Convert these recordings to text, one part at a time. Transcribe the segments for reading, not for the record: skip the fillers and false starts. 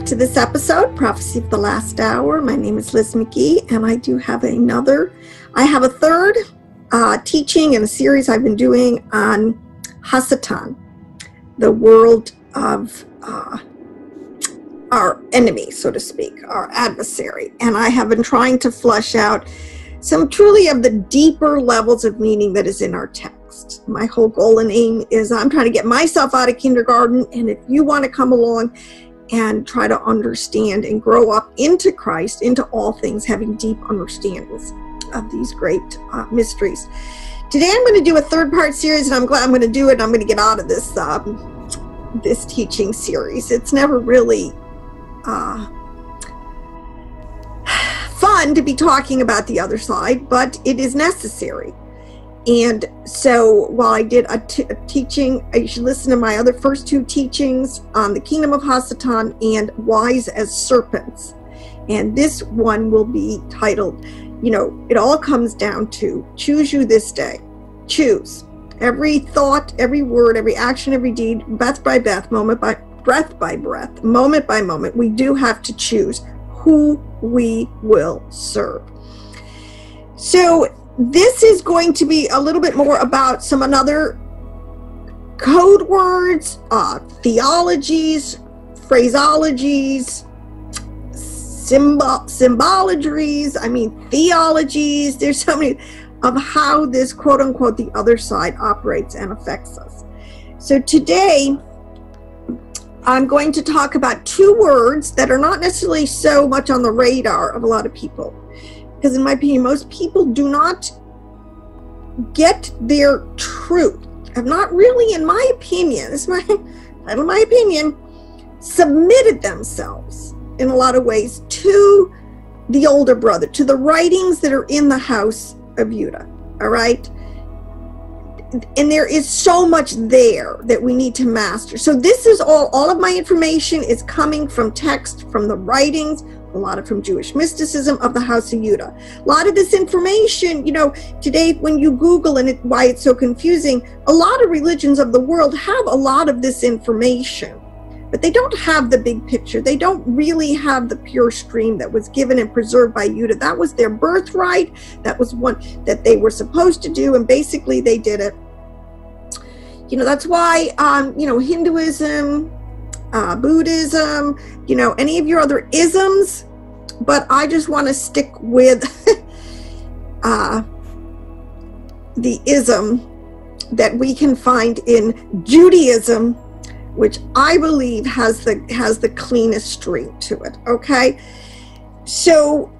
to this episode, Prophecy of the Last Hour. My name is Liz McGee, and I do have a third teaching in a series I've been doing on haSatan, the world of our enemy, so to speak, our adversary. And I have been trying to flush out some truly of the deeper levels of meaning that is in our text. My whole goal and aim is I'm trying to get myself out of kindergarten, and if you want to come along and try to understand and grow up into Christ, into all things, having deep understandings of these great mysteries. Today I'm going to do a third-part series, and I'm glad I'm going to do it. I'm going to get out of this this teaching series. It's never really fun to be talking about the other side, but it is necessary. And so while I did a teaching, you should listen to my other first two teachings on the kingdom of haSatan and wise as serpents. And this one will be titled, it all comes down to choose you this day. Choose. Every thought, every word, every action, every deed, breath by breath, moment by breath, moment by moment, we do have to choose who we will serve. So this is going to be a little bit more about some other code words, theologies, phraseologies, symbologies, theologies. There's so many of how this quote unquote the other side operates and affects us. So today I'm going to talk about two words that are not necessarily so much on the radar of a lot of people. Because in my opinion, most people do not get their truth. Have not really, in my opinion, this is my opinion, submitted themselves in a lot of ways to the older brother, to the writings that are in the house of Judah. All right? And there is so much there that we need to master. So this is all of my information is coming from text, from the writings, a lot of from Jewish mysticism of the house of Judah. A lot of this information, today when you Google and why it's so confusing, a lot of religions of the world have a lot of this information, but they don't have the big picture. They don't really have the pure stream that was given and preserved by Judah. That was their birthright. That was one that they were supposed to do, and basically they did it. That's why, Hinduism, Buddhism, any of your other isms, but I just want to stick with the ism that we can find in Judaism, which I believe has the cleanest stream to it. Okay, so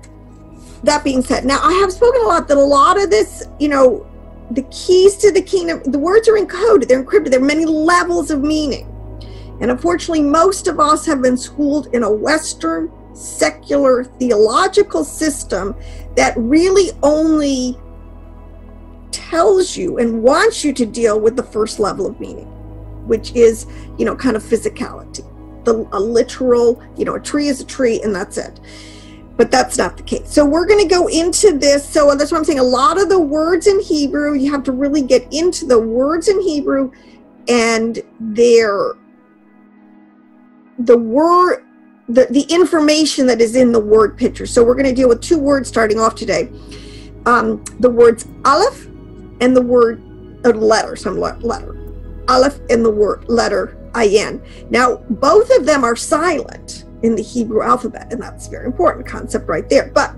that being said, now I have spoken a lot that a lot of this, the keys to the kingdom, the words are encoded, they're encrypted, there are many levels of meaning. And unfortunately, most of us have been schooled in a Western, secular, theological system that really only tells you and wants you to deal with the first level of meaning, which is, kind of physicality. A literal, a tree is a tree and that's it. But that's not the case. So we're going to go into this. So that's what I'm saying. A lot of the words in Hebrew, you have to really get into the words in Hebrew and the information that is in the word picture. So we're going to deal with two words starting off today. The words aleph and the word letter. Aleph and the word letter ayin. Now, both of them are silent in the Hebrew alphabet, and that's a very important concept right there. But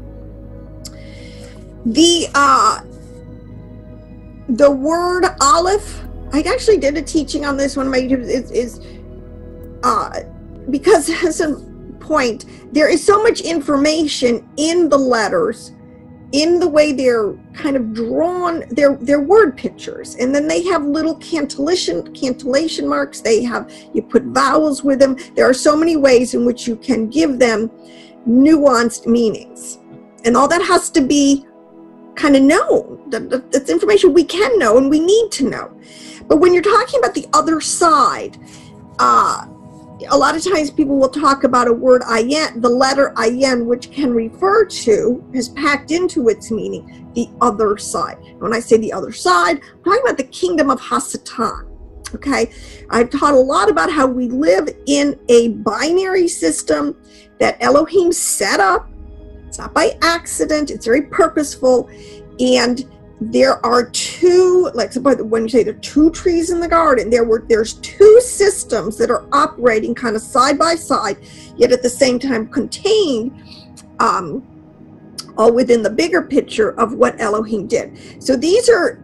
the word aleph, I actually did a teaching on this one of my YouTubes, because as a point, there is so much information in the letters, in the way they're kind of drawn, they're word pictures, and then they have little cantillation marks. You put vowels with them. There are so many ways in which you can give them nuanced meanings, and all that has to be kind of known. That's information we can know and we need to know. But when you're talking about the other side, a lot of times people will talk about a word ayin, the letter ayin, which can refer to, is packed into its meaning, the other side. When I say the other side, I'm talking about the kingdom of haSatan. Okay, I've taught a lot about how we live in a binary system that Elohim set up. It's not by accident, it's very purposeful. And there are two, like when you say there are two trees in the garden, there's two systems that are operating kind of side by side, yet at the same time contained, all within the bigger picture of what Elohim did. So these are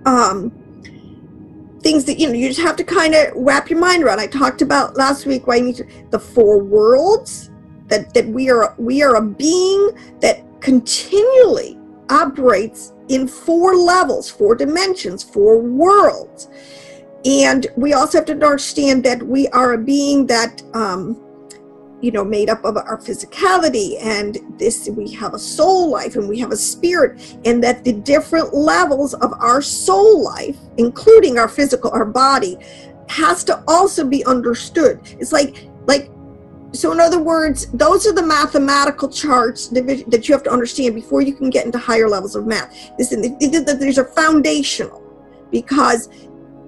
things that, you know, you just have to kind of wrap your mind around. I talked about last week why you need to, the four worlds, that we are a being that continually operates in four levels, four dimensions, four worlds. And we also have to understand that we are a being that you know, made up of our physicality, and this, we have a soul life and we have a spirit, and that the different levels of our soul life, including our physical, our body, has to also be understood. It's like so in other words, those are the mathematical charts that you have to understand before you can get into higher levels of math. These are foundational, because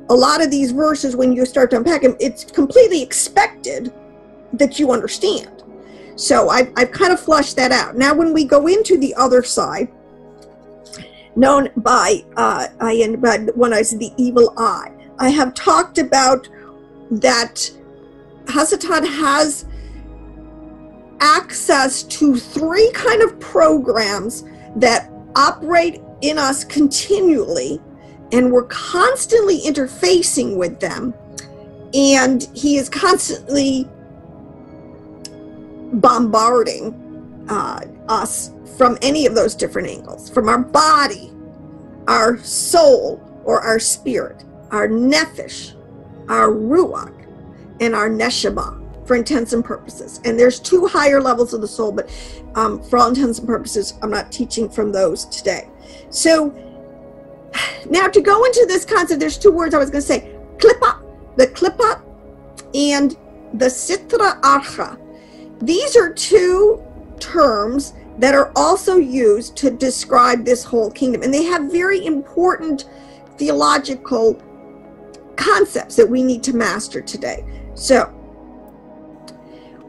a lot of these verses, when you start to unpack them, it's completely expected that you understand. So I've kind of flushed that out. Now when we go into the other side, known by when I said the evil eye, I have talked about that haSatan has access to three kind of programs that operate in us continually, and we're constantly interfacing with them, and he is constantly bombarding us from any of those different angles, from our body, our soul or our spirit, our nephesh, our ruach, and our neshama, for intents and purposes. And there's two higher levels of the soul, but for all intents and purposes, I'm not teaching from those today. So now to go into this concept, there's two words I was going to say: Klipot, the Klipot, and the Sitra Archa. These are two terms that are also used to describe this whole kingdom, and they have very important theological concepts that we need to master today. So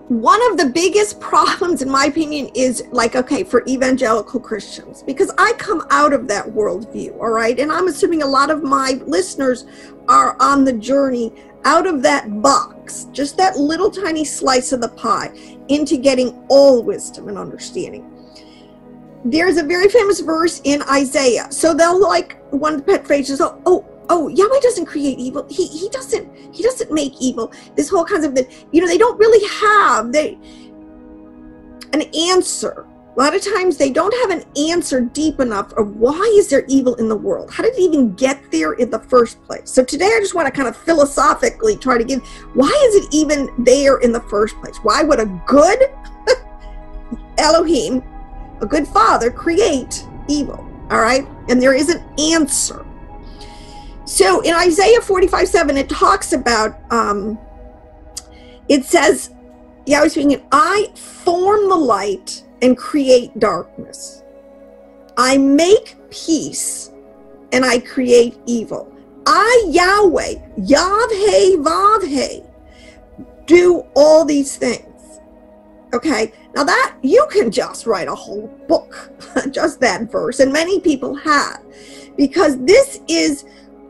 one of the biggest problems, in my opinion, is like, okay, for evangelical Christians, because I come out of that worldview, all right? And I'm assuming a lot of my listeners are on the journey out of that box, just that little tiny slice of the pie, into getting all wisdom and understanding. There's a very famous verse in Isaiah. So they'll, like, one of the pet phrases, oh, Yahweh doesn't create evil. He doesn't make evil. This whole concept that, you know, they don't really have an answer. A lot of times they don't have an answer deep enough of why is there evil in the world? How did it even get there in the first place? So today I just want to kind of philosophically try to give, why is it even there in the first place? Why would a good Elohim, a good father, create evil? All right? And there is an answer. So in Isaiah 45:7, it talks about, it says, Yahweh speaking, I form the light and create darkness. I make peace and I create evil. I, Yahweh, Yahweh, Vavhe, do all these things. Okay, now that, you can just write a whole book, just that verse, and many people have, because this is,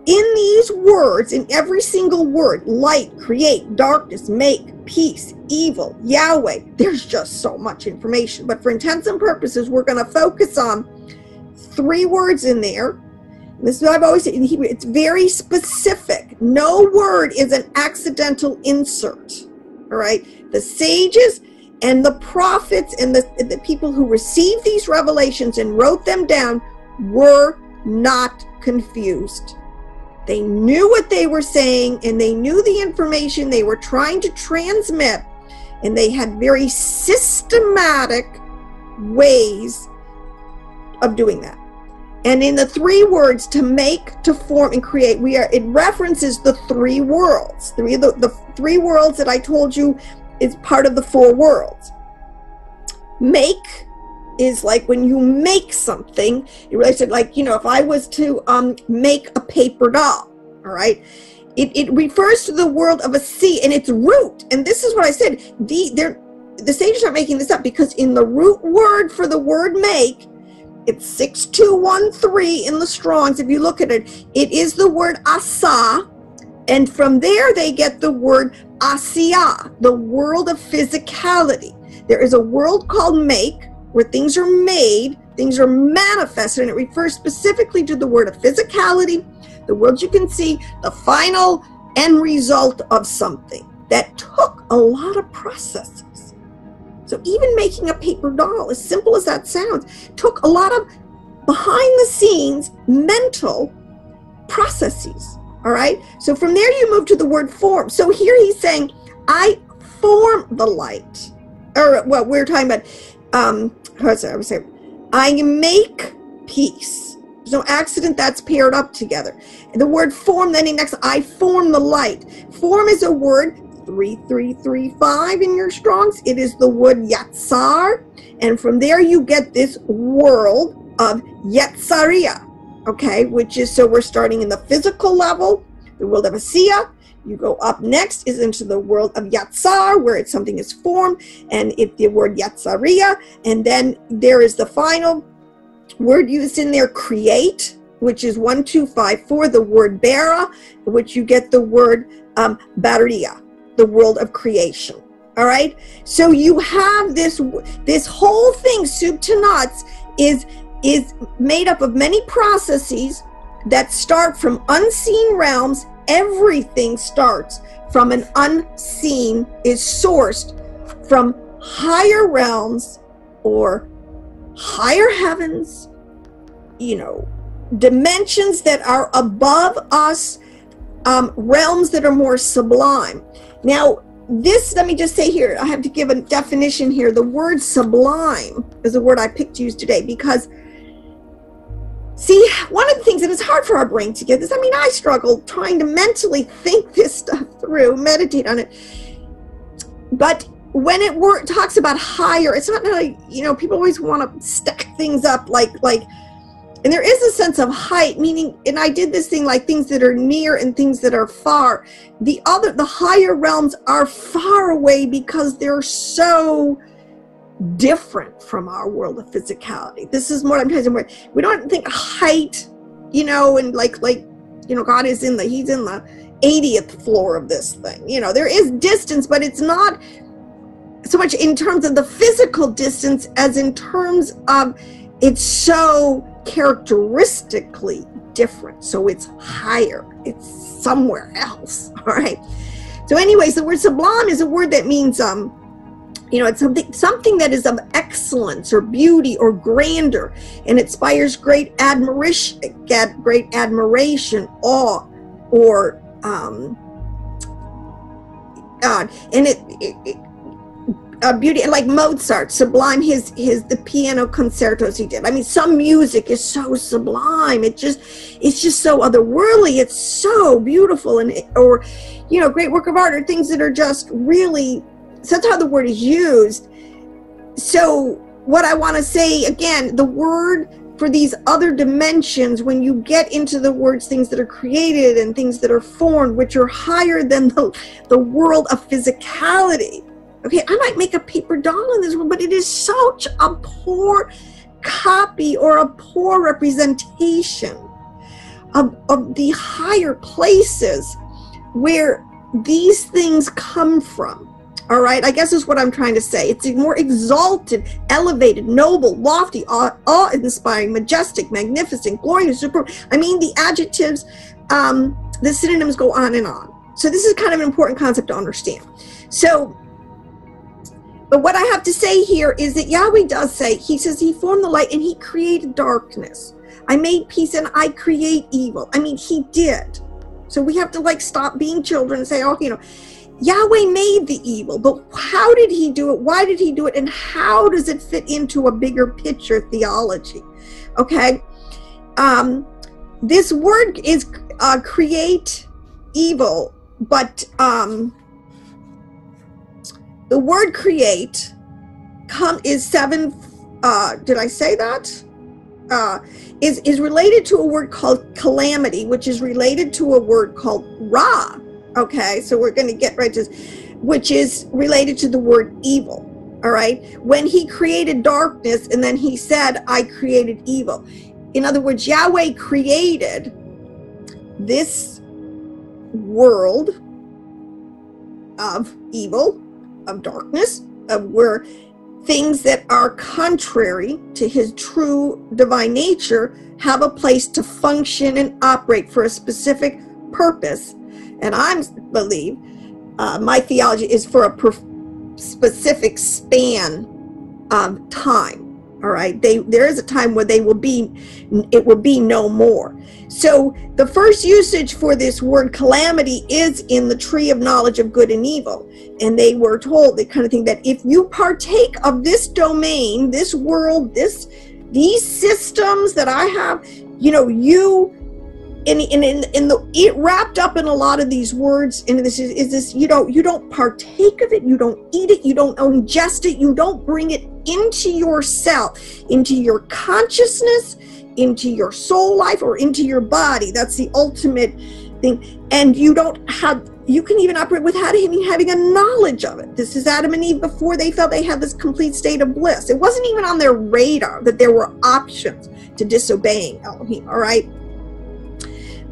in these words, in every single word, light, create, darkness, make, peace, evil, Yahweh, there's just so much information. But for intents and purposes, we're going to focus on three words in there. And this is what I've always said in Hebrew. It's very specific. No word is an accidental insert. All right? The sages and the prophets and the people who received these revelations and wrote them down were not confused. They knew what they were saying, and they knew the information they were trying to transmit, and they had very systematic ways of doing that. And in the three words, to make, to form, and create, it references the three worlds. The three worlds that I told you is part of the four worlds. Make is like when you make something. It really said, like, you know, if I was to make a paper doll, all right, It refers to the world of a sea and its root. And this is what I said. The sages are making this up because in the root word for the word make, it's 6213 in the Strongs. If you look at it, it is the word asa. And from there they get the word asiya, the world of physicality. There is a world called make, where things are made, things are manifested, and it refers specifically to the word of physicality, the world you can see, the final end result of something that took a lot of processes. So even making a paper doll, as simple as that sounds, took a lot of behind the scenes mental processes. All right. So from there you move to the word form. So here he's saying, I form the light. Or what we're talking about, I would say, I make peace. There's no accident, that's paired up together. And the word form, then next, I form the light. Form is a word, 3335 in your Strongs. It is the word yatsar. And from there you get this world of yetsaria. Okay, which is, so we're starting in the physical level, the world of Asiya. You go up next is into the world of Yatsar, where it's something is formed, and it's the word Yatsaria. And then there is the final word used in there, create, which is 1254, the word Bara, which you get the word Baria, the world of creation. All right. So you have this whole thing, soup to nuts, is made up of many processes that start from unseen realms. Everything starts from an unseen, is sourced from higher realms or higher heavens, dimensions that are above us, realms that are more sublime. Now, this, let me just say here, I have to give a definition here. The word sublime is a word I picked to use today because, see, one of the things that is hard for our brain to get this, I struggle trying to mentally think this stuff through, meditate on it. But when it talks about higher, it's not really, people always want to stack things up like, and there is a sense of height, meaning, and I did this thing like things that are near and things that are far. The higher realms are far away because they're so different from our world of physicality. This is more I'm trying to say. We don't think height, and God is he's in the 80th floor of this thing. There is distance, but it's not so much in terms of the physical distance as in terms of it's so characteristically different. So it's higher. It's somewhere else. All right. So anyways, the word sublime is a word that means it's something that is of excellence or beauty or grandeur, and inspires great admiration, awe, or beauty. Like Mozart, sublime, the piano concertos he did. Some music is so sublime. It's just so otherworldly. It's so beautiful, or great work of art, or things that are just really. So that's how the word is used. So what I want to say, again, the word for these other dimensions, when you get into the words, things that are created and things that are formed, which are higher than the world of physicality. Okay, I might make a paper doll in this world, but it is such a poor copy or a poor representation of the higher places where these things come from. All right, I guess is what I'm trying to say. It's more exalted, elevated, noble, lofty, awe-inspiring, majestic, magnificent, glorious, superb. The adjectives, the synonyms go on and on. So this is kind of an important concept to understand. So, but what I have to say here is that Yahweh does say, he says he formed the light and he created darkness. I made peace and I create evil. He did. So we have to stop being children and say, Yahweh made the evil, but how did he do it? Why did he do it? And how does it fit into a bigger picture theology? Okay. This word is create evil, but the word create is 7. Did I say that? is related to a word called calamity, which is related to a word called Ra. Okay, so we're going to get right to this, which is related to the word evil. All right, when he created darkness and then he said, I created evil. In other words, Yahweh created this world of evil, of darkness, of where things that are contrary to his true divine nature have a place to function and operate for a specific purpose. And I believe my theology is for a specific span of time. All right, there is a time where it will be no more. So the first usage for this word calamity is in the tree of knowledge of good and evil. And they were told, the kind of thing, that if you partake of this domain, this world, these systems that I have, you know, it wrapped up in a lot of these words, and this is this, you don't partake of it, you don't eat it, you don't ingest it, you don't bring it into yourself, into your consciousness, into your soul life, or into your body. That's the ultimate thing. And you can even operate without even having a knowledge of it. This is Adam and Eve before they felt they had this complete state of bliss. It wasn't even on their radar that there were options to disobeying Elohim. All right.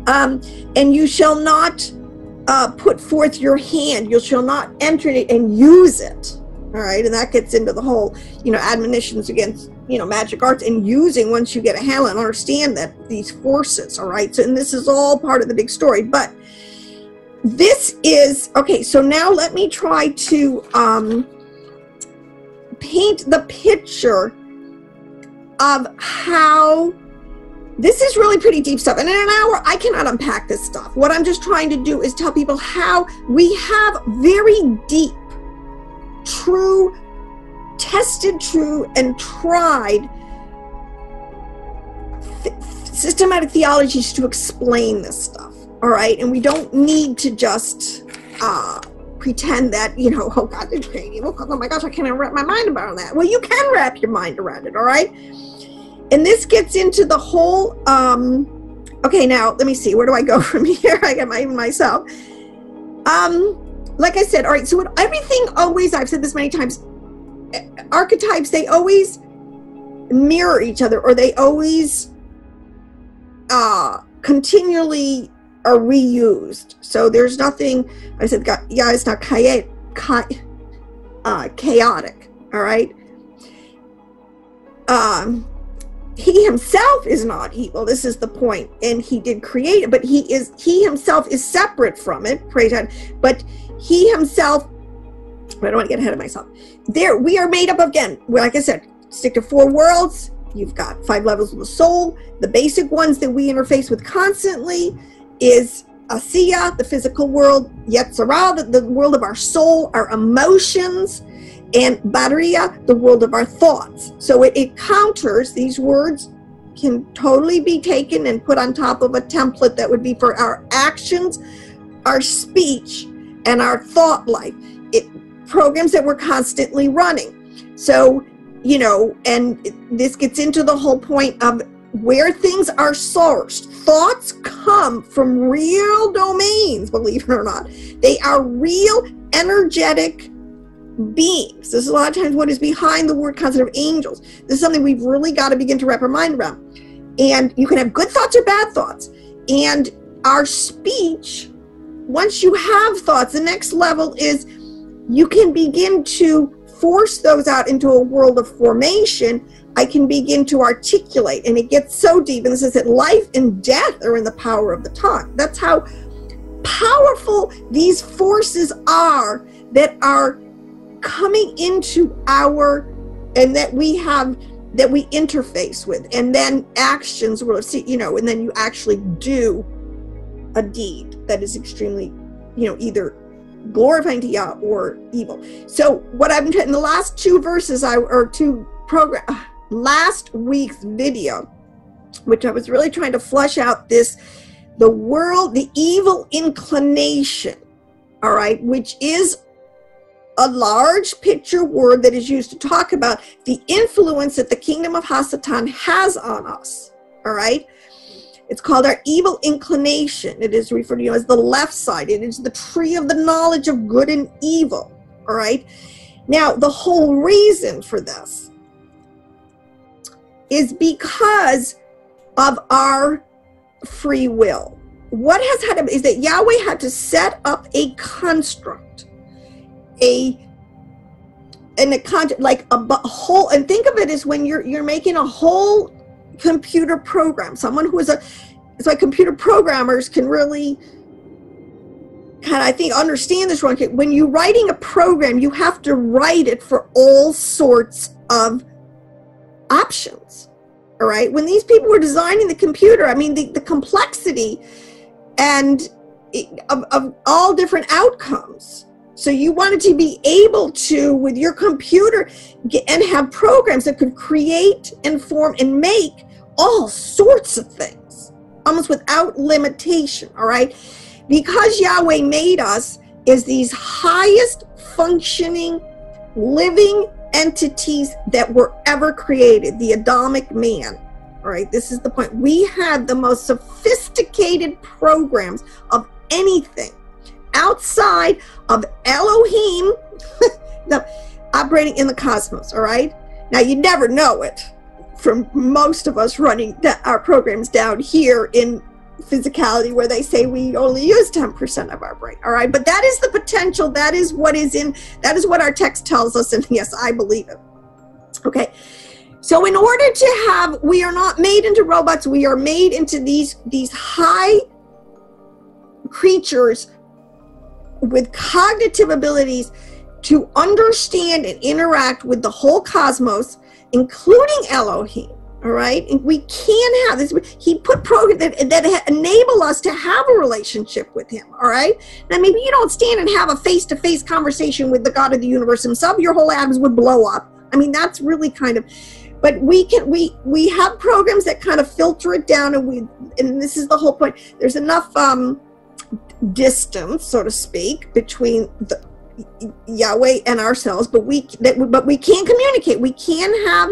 And you shall not put forth your hand. You shall not enter it and use it. All right. And that gets into the whole, admonitions against, magic arts and using, once you get a handle and understand that these forces. All right. So, and this is all part of the big story. But this is, okay, so now let me try to paint the picture of how this is really pretty deep stuff. And in an hour, I cannot unpack this stuff. What I'm just trying to do is tell people how we have very deep, true, tested, true, and tried systematic theologies to explain this stuff. All right. And we don't need to just pretend that, oh God, they're crazy. Oh my gosh, I can't wrap my mind around that. Well, you can wrap your mind around it. All right. And this gets into the whole, okay, now let me see, where do I go from here? I got myself. Like I said, all right, so everything always, I've said this many times, archetypes, they always mirror each other, or they always continually are reused. So there's nothing, I said, yeah, it's not chaotic, all right? He himself is not evil. This is the point. And he did create it, but he himself is separate from it. Praise God. But he himself, I don't want to get ahead of myself. There, we are made up of, again, like I said, stick to 4 worlds. You've got 5 levels of the soul. The basic ones that we interface with constantly is Asiya, the physical world, Yetzirah, the world of our soul, our emotions, and Bariya, the world of our thoughts. So it counters, these words can totally be taken and put on top of a template that would be for our actions, our speech, and our thought life. Programs that we're constantly running. So, and this gets into the whole point of where things are sourced. Thoughts come from real domains, believe it or not. They are real, energetic beings. This is a lot of times what is behind the word concept of angels. This is something we've really got to begin to wrap our mind around. And you can have good thoughts or bad thoughts. And our speech, once you have thoughts, the next level is you can begin to force those out into a world of formation. I can begin to articulate, and it gets so deep. And this is that life and death are in the power of the tongue. That's how powerful these forces are that are coming into and that we interface with, and then actions will see, and then you actually do a deed that is extremely, either glorifying to Yah or evil. So what I've been in the last 2 verses, last week's video, which I was really trying to flush out the world, the evil inclination, all right, which is a large picture word that is used to talk about the influence that the kingdom of haSatan has on us. All right. It's called our evil inclination. It is referred to as the left side. It is the tree of the knowledge of good and evil. All right. Now, the whole reason for this is because of our free will. What has happened is that Yahweh had to set up a construct, like a whole, and think of it as when you're making a whole computer program. Someone who is it's like computer programmers can really kind of, I think, understand this wrong. When you're writing a program, you have to write it for all sorts of options. All right. When these people were designing the computer, I mean, the complexity and of all different outcomes. So you wanted to be able to, with your computer, and have programs that could create and form and make all sorts of things, almost without limitation. All right. Because Yahweh made us as these highest functioning living entities that were ever created, the Adamic man. All right, this is the point. We had the most sophisticated programs of anything outside of Elohim operating in the cosmos. All right, now you never know it from most of us running our programs down here in physicality, where they say we only use 10% of our brain. All right, but that is the potential. That is what what our text tells us, and yes, I believe it. Okay, so in order to have, we are not made into robots. We are made into these high creatures with cognitive abilities to understand and interact with the whole cosmos, including Elohim. All right, and we can have this. He put programs that enable us to have a relationship with him. All right, now maybe you don't stand and have a face-to-face conversation with the God of the universe himself. Your whole atoms would blow up. I mean, that's really kind of, but we have programs that kind of filter it down, and this is the whole point. There's enough distance, so to speak, between the Yahweh and ourselves, but we can't communicate. We can have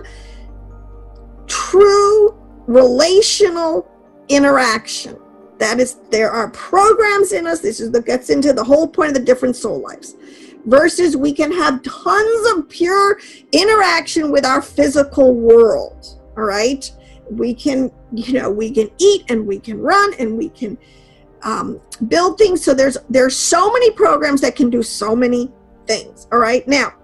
true relational interaction. That is, there are programs in us. This is that gets into the whole point of the different soul lives. Versus we can have tons of pure interaction with our physical world. All right, we can eat and we can run and we can build things. So there's so many programs that can do so many things. All right, now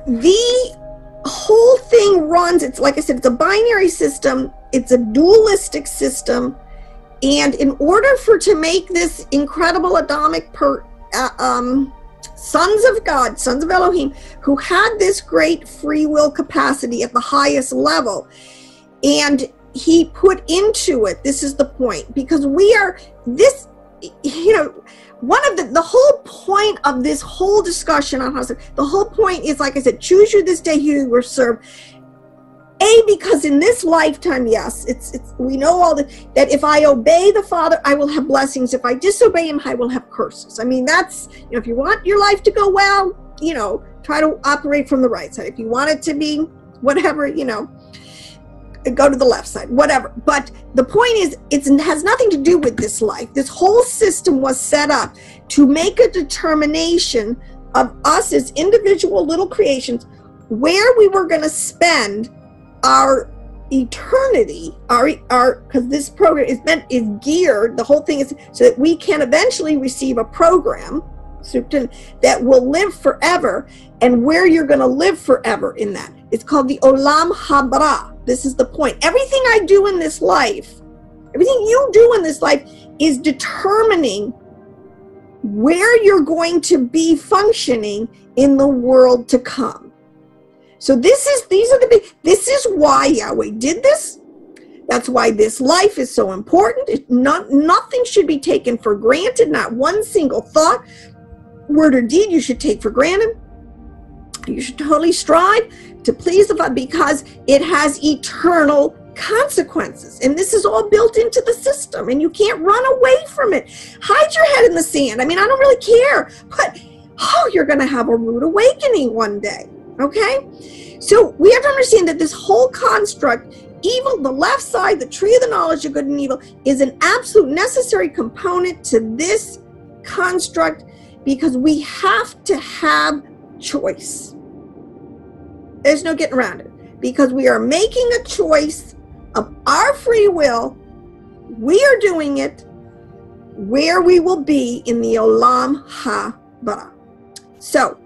the whole thing runs, it's like I said, it's a binary system, it's a dualistic system, and in order to make this incredible Adamic sons of God, sons of Elohim, who had this great free will capacity at the highest level, and he put into it, this is the point, because we are this, one of the whole point of this whole discussion on haSatan, the whole point is, like I said, choose you this day who you will serve. Because in this lifetime, yes, we know all that if I obey the Father, I will have blessings. If I disobey him, I will have curses. I mean, that's, if you want your life to go well, try to operate from the right side. If you want it to be whatever, go to the left side, whatever. But the point is, it has nothing to do with this life. This whole system was set up to make a determination of us as individual little creations where we were going to spend our eternity, because this program is geared, the whole thing is so that we can eventually receive a program that will live forever, and where you're going to live forever in that. It's called the Olam Haba. This is the point. Everything I do in this life, everything you do in this life is determining where you're going to be functioning in the world to come. So this is why Yahweh did this. That's why this life is so important. Nothing should be taken for granted. Not one single thought, word, or deed you should take for granted. You should totally strive to please the Father, because it has eternal consequences, and this is all built into the system, and you can't run away from it. Hide your head in the sand. I mean, I don't really care, but you're going to have a rude awakening one day. Okay, so we have to understand that this whole construct, evil, the left side, the tree of the knowledge of good and evil, is an absolute necessary component to this construct, because we have to have choice. There's no getting around it, because we are making a choice of our free will. We are doing it where we will be in the Olam Haba. So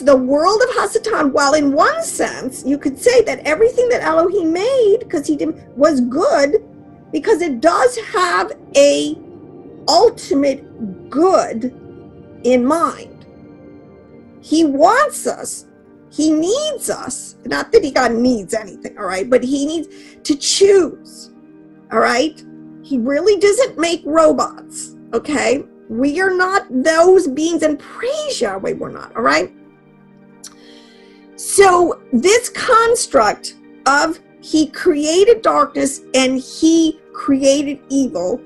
the world of haSatan, while in one sense you could say that everything that Elohim made, because was good, because it does have a ultimate good in mind. He wants us, he needs us, not that God needs anything, all right, but he needs to choose, all right? He really doesn't make robots, okay? We are not those beings, and praise Yahweh, we're not, all right? So this construct of he created darkness and he created evil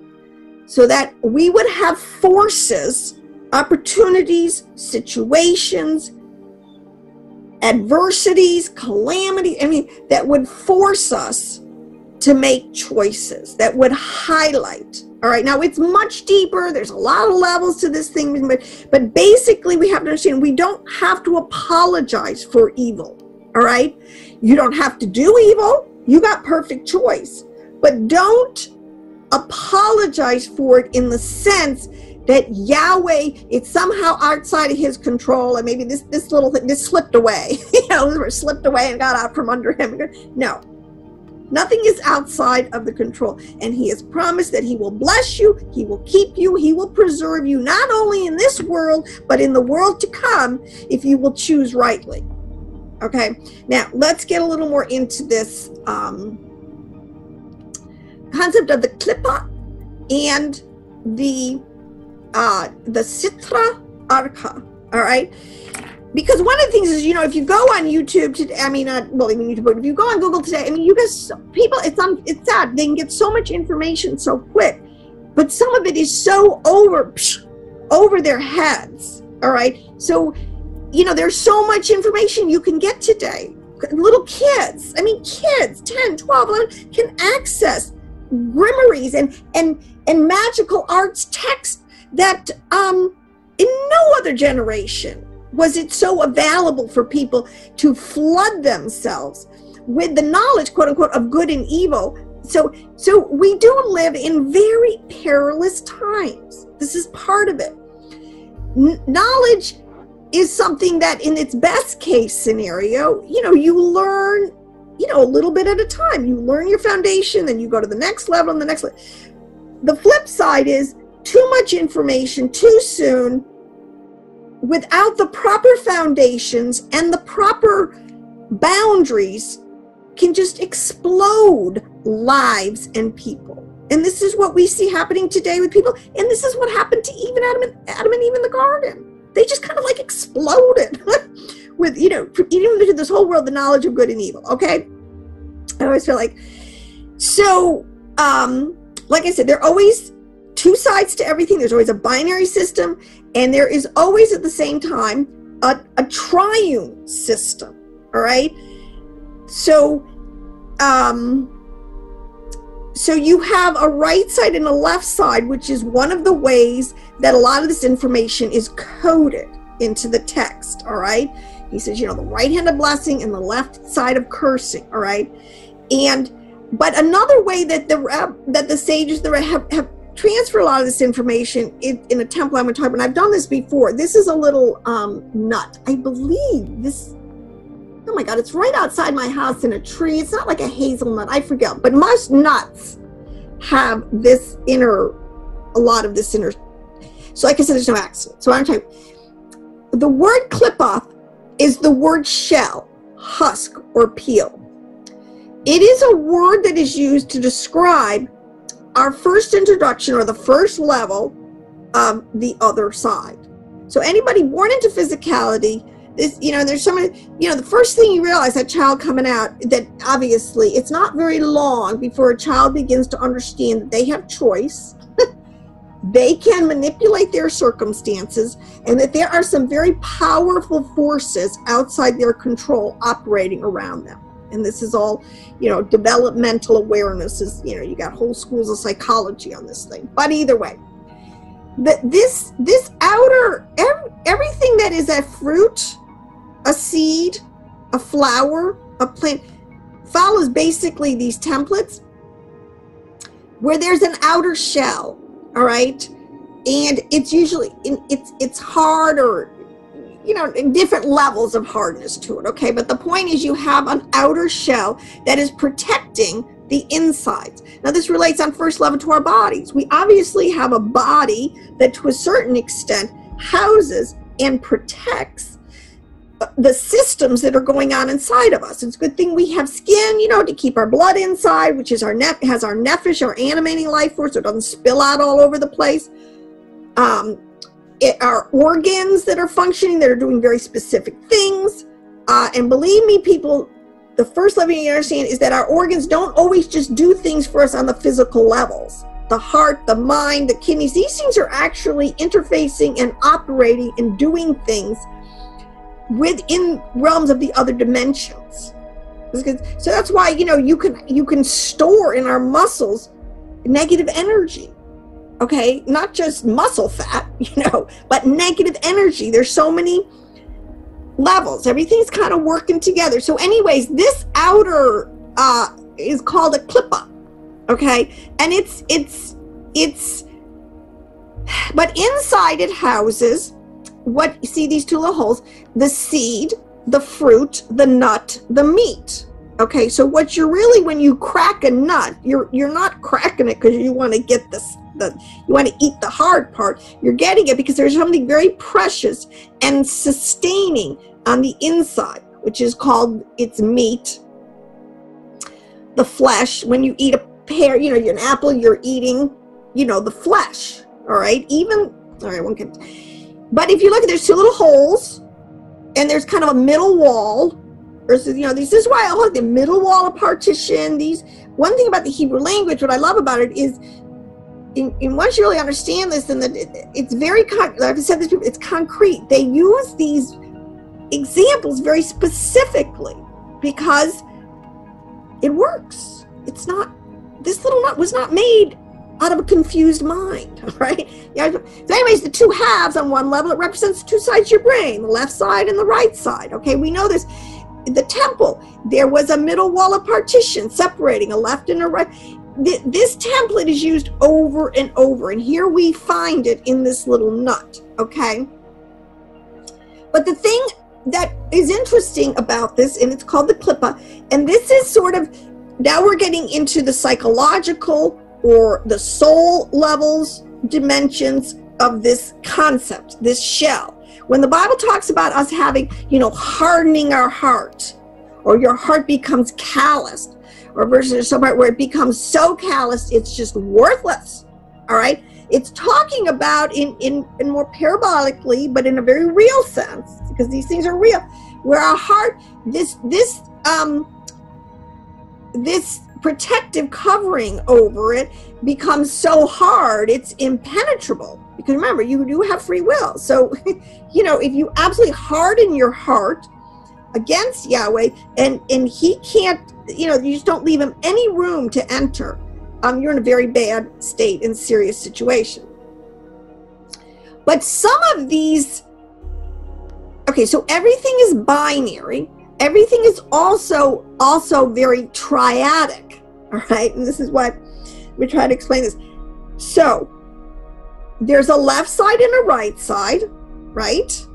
so that we would have forces, opportunities, situations, adversities, calamity, that would force us to make choices, that would highlight. All right, now it's much deeper. There's a lot of levels to this thing, but basically we have to understand we don't have to apologize for evil. All right, you don't have to do evil. You got perfect choice, but don't apologize for it in the sense that Yahweh, it's somehow outside of his control, and maybe this little thing just slipped away, slipped away and got out from under him. No. Nothing is outside of the control. And he has promised that he will bless you, he will keep you, he will preserve you, not only in this world, but in the world to come, if you will choose rightly. Okay, now let's get a little more into this concept of the Klipot and the Sitra Archa, all right? Because one of the things is, if you go on YouTube today, YouTube, but if you go on Google today, you guys, people, it's sad. They can get so much information so quick, but some of it is so over their heads, all right? So, there's so much information you can get today. Little kids, kids, 10, 12, 11, can access grimoires and magical arts text that in no other generation was it so available for people to flood themselves with the knowledge, quote unquote, of good and evil. So we do live in very perilous times. This is part of it. Knowledge is something that in its best case scenario, you learn, a little bit at a time. You learn your foundation, then you go to the next level and the next level. The flip side is too much information too soon, without the proper foundations and the proper boundaries, can just explode lives and people. And this is what we see happening today with people. And this is what happened to even Adam and Eve in the garden. They just kind of like exploded with, even into this whole world, the knowledge of good and evil. Okay. I always feel like, so, like I said, there are always two sides to everything. There's always a binary system, and there is always at the same time a triune system. All right. So, so you have a right side and a left side, which is one of the ways that a lot of this information is coded into the text. All right. He says, the right hand of blessing and the left side of cursing. All right. But another way that the sages have transfer a lot of this information in a temple I'm going to talk about. And I've done this before. This is a little nut. I believe this, oh my God, it's right outside my house in a tree. It's not like a hazelnut, I forget. But most nuts have this a lot of this inner. So like I said, there's no accident. So I'm telling you, the word Klipot is the word shell, husk, or peel. It is a word that is used to describe our first introduction, or the first level of the other side. So anybody born into physicality, this, there's so many, the first thing you realize, that child coming out, that obviously it's not very long before a child begins to understand that they have choice. They can manipulate their circumstances, and that there are some very powerful forces outside their control operating around them. And this is all, developmental awareness is, you got whole schools of psychology on this thing. But either way, this outer, everything that is a fruit, a seed, a flower, a plant, follows basically these templates where there's an outer shell. All right, and it's usually it's hard, or in different levels of hardness to it. Okay, but the point is, you have an outer shell that is protecting the insides. Now, this relates on first level to our bodies. We obviously have a body that, to a certain extent, houses and protects the systems that are going on inside of us. It's a good thing we have skin, to keep our blood inside, which is has our nephesh, our animating life force, so it doesn't spill out all over the place. Our organs that are functioning, that are doing very specific things. And believe me, people, the first level you understand is that our organs don't always just do things for us on the physical levels. The heart, the mind, the kidneys, these things are actually interfacing and operating and doing things within realms of the other dimensions. So that's why, you can store in our muscles negative energy. Okay, not just muscle fat, but negative energy. There's so many levels. Everything's kind of working together. So anyways, this outer is called a Klipot. Okay, and but inside it houses what you see, these two little holes: the seed, the fruit, the nut, the meat. Okay, so what you're really, when you crack a nut, you're not cracking it because you want to get you want to eat the hard part. You're getting it because there's something very precious and sustaining on the inside, which is called its meat, the flesh. When you eat a pear, an apple, you're eating, the flesh. All right, but if you look at, there's two little holes, and there's kind of a middle wall. This is why I like the middle wall of partition. One thing about the Hebrew language, what I love about it is, once you really understand this, and it's very, like I said, it's concrete. They use these examples very specifically because it works. It's not, this little nut was not made out of a confused mind, right? So anyways, the two halves on one level, it represents two sides of your brain, the left side and the right side. Okay, we know this. The temple, there was a middle wall of partition separating a left and a right. This template is used over and over, and here we find it in this little nut. Okay, but the thing that is interesting about this, and it's called the Klipot, and this is sort of, now we're getting into the psychological or the soul levels, dimensions of this concept, this shell. When the Bible talks about us having, hardening our heart, or your heart becomes calloused, or verses somewhere where it becomes so calloused it's just worthless. All right, it's talking about in more parabolically, but in a very real sense, because these things are real, where our heart, this protective covering over it becomes so hard it's impenetrable. Because remember, you do have free will. So, if you absolutely harden your heart against Yahweh, and he can't, you just don't leave him any room to enter, you're in a very bad state and serious situation. But some of these, okay, so everything is binary. Everything is also very triadic. All right, and this is what we try to explain this. So there's a left side and a right side, right?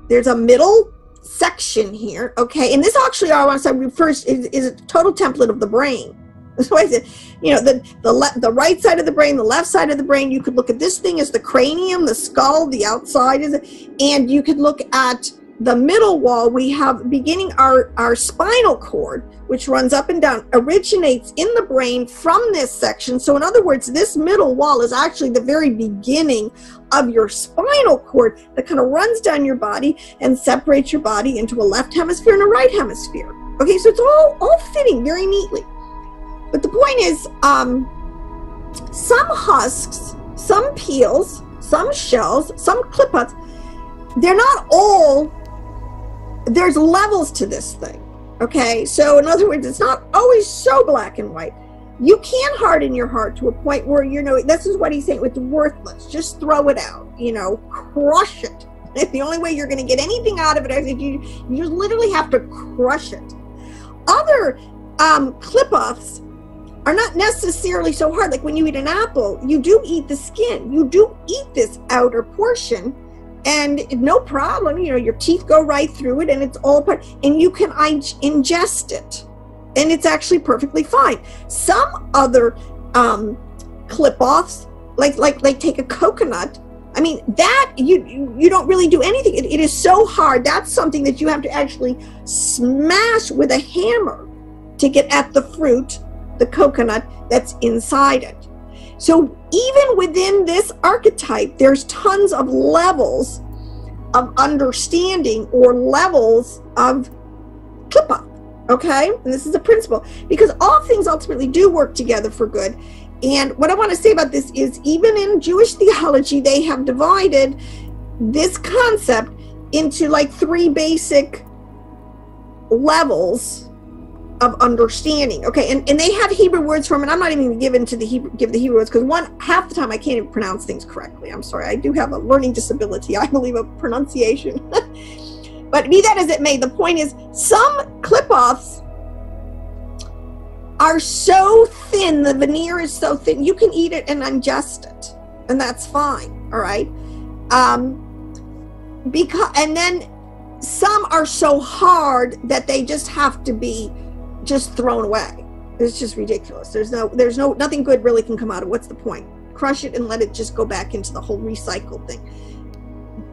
There's a middle section here, okay? And this actually, I want to say first, is a total template of the brain. That's why I said, the right side of the brain, the left side of the brain. You could look at this thing as the cranium, the skull, the outside is, and you could look at the middle wall, we have beginning our spinal cord, which runs up and down, originates in the brain from this section. So in other words, this middle wall is actually the very beginning of your spinal cord that kind of runs down your body and separates your body into a left hemisphere and a right hemisphere. Okay, so it's all fitting very neatly. But the point is, some husks, some peels, some shells, some Klipots, they're not all, there's levels to this thing, okay? So in other words, it's not always so black and white. You can harden your heart to a point where, you know, this is what he's saying, it's worthless. Just throw it out, you know, crush it. It's the only way you're going to get anything out of it is if you just literally have to crush it. Other Klipots are not necessarily so hard. Like when you eat an apple, you do eat the skin. You do eat this outer portion, and no problem, you know, your teeth go right through it, and it's all part, and you can ingest it, and it's actually perfectly fine. Some other Klipots, like take a coconut. I mean, that you don't really do anything. It is so hard. That's something that you have to actually smash with a hammer to get at the fruit, the coconut that's inside it. So even within this archetype, there's tons of levels of understanding or levels of Klipot, okay? And this is a principle, because all things ultimately do work together for good. And what I want to say about this is, even in Jewish theology, they have divided this concept into like 3 basic levels of understanding, okay? And they have Hebrew words for them, and I'm not even going to give the Hebrew words, because half the time I can't even pronounce things correctly. I'm sorry, I do have a learning disability, I believe, of pronunciation. But be that as it may, the point is, some Klipots are so thin, the veneer is so thin, you can eat it and ingest it, and that's fine, all right? And then some are so hard that they just have to be just thrown away. It's just ridiculous. Nothing good really can come out of it. What's the point? Crush it and let it just go back into the whole recycled thing.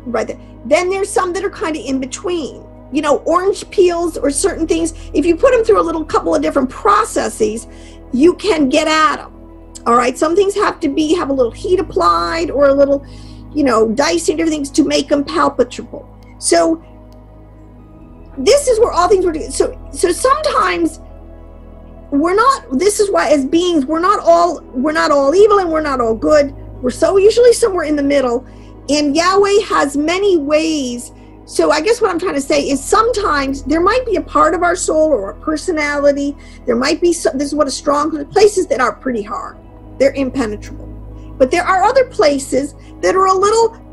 Right there. Then there's some that are kind of in between. You know, orange peels or certain things, if you put them through a couple of different processes, you can get at them. All right, some things have a little heat applied, or a little, you know, dicing and everything to make them palpable. So this is where all things work together. So sometimes we're not, this is why as beings, we're not all evil and we're not all good. We're so usually somewhere in the middle, and Yahweh has many ways. So I guess what I'm trying to say is, sometimes there might be a part of our soul or a personality, there might be this is what a strong, places that are pretty hard, they're impenetrable. But there are other places that are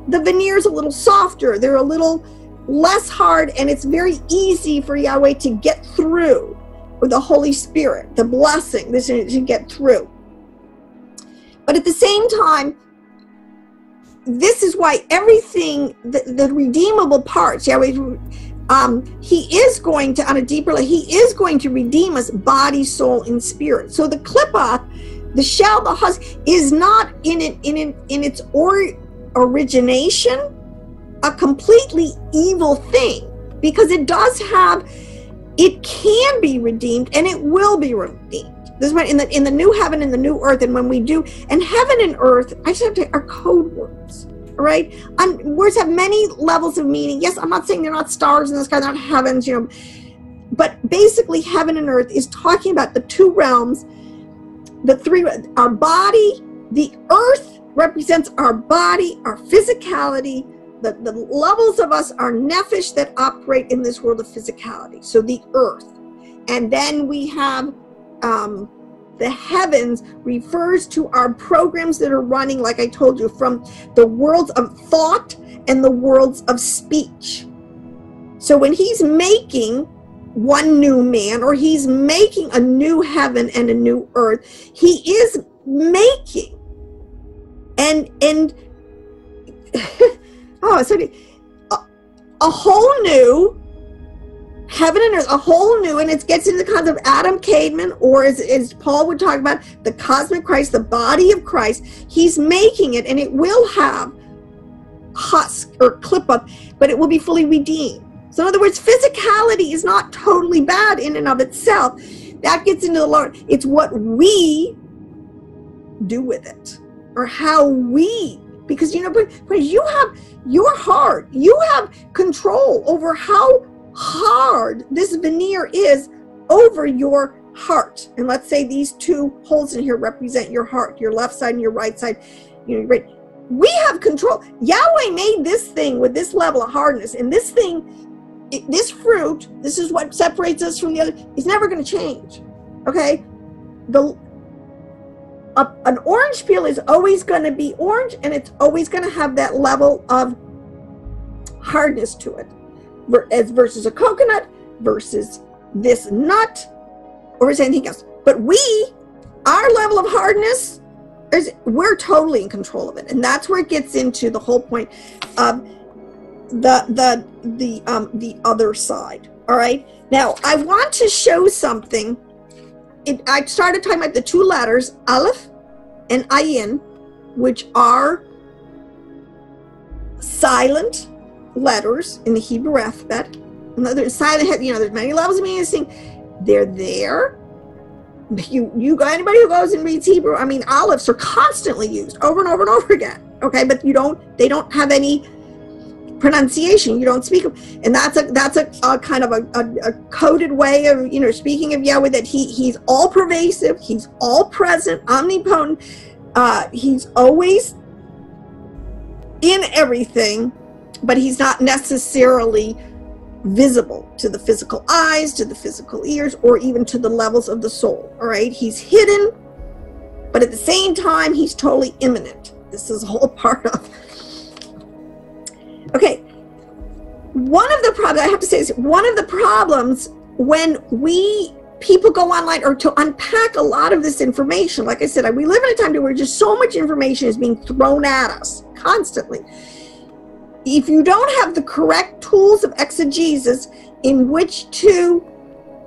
the veneer's a little softer, they're a little less hard, and it's very easy for Yahweh to get through, with the Holy Spirit, the blessing, this to get through. But at the same time, this is why everything, the redeemable parts, Yahweh, he is going to, on a deeper level, he is going to redeem us body, soul, and spirit. So the Klipot, the shell, the husk, is not in its origination a completely evil thing, because it can be redeemed, and it will be redeemed. This is why in the new heaven and the new earth, and when we do, and heaven and earth, I just have to, are code words, all right? Words have many levels of meaning. Yes, I'm not saying they're not stars in the sky, they're not heavens, you know, but basically heaven and earth is talking about the 2 realms, the 3, our body, the earth represents our body, our physicality, the levels of us are nephesh that operate in this world of physicality, so the earth. And then we have the heavens, refers to our programs that are running, like I told you, from the worlds of thought and the worlds of speech. So when he's making one new man, or he's making a new heaven and a new earth, he is making and oh, so a whole new heaven and earth, a whole new, and it gets into the concept of Adam Cademan, or as Paul would talk about, the cosmic Christ, the body of Christ. He's making it, and it will have husk or Klipot, but it will be fully redeemed. So in other words, physicality is not totally bad in and of itself. That gets into the lower. It's what we do with it, or how we, because you know, because you have your heart, you have control over how hard this veneer is over your heart. And let's say these two holes in here represent your heart, your left side and your right side. You know, right. We have control. Yahweh made this thing with this level of hardness, and this thing, this fruit, this is what separates us from the other, is never going to change. Okay? An orange peel is always going to be orange, and it's always going to have that level of hardness to it, as versus a coconut, versus this nut, or is anything else. But our level of hardness, we're totally in control of it, and that's where it gets into the whole point of the other side. All right. Now I want to show something. I started talking about the two letters Aleph and Ayin, which are silent letters in the Hebrew alphabet. Another silent. You know, there's many levels of meaning. This thing, they're there. Anybody who goes and reads Hebrew, I mean, Alephs are constantly used over and over and over again. Okay, but they don't have any pronunciation. You don't speak them, and that's a kind of a coded way of, you know, speaking of Yahweh, that he's all pervasive, he's all present, omnipotent, he's always in everything, but he's not necessarily visible to the physical eyes, to the physical ears, or even to the levels of the soul. All right, he's hidden, but at the same time he's totally immanent. This is a whole part of. Okay, one of the problems, I have to say this, one of the problems when people go online, or to unpack a lot of this information, like I said, we live in a time where just so much information is being thrown at us constantly. If you don't have the correct tools of exegesis in which to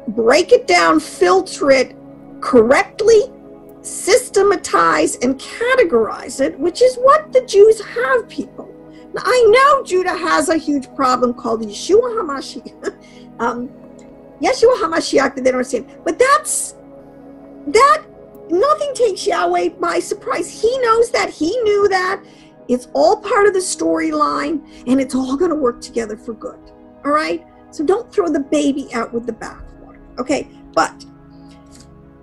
break it down, filter it correctly, systematize and categorize it, which is what the Jews have, people. Now, I know Judah has a huge problem called Yeshua HaMashiach. Yeshua HaMashiach that they don't understand. But nothing takes Yahweh by surprise. He knows that. He knew that. It's all part of the storyline, and it's all going to work together for good. All right? So don't throw the baby out with the bathwater. Okay? But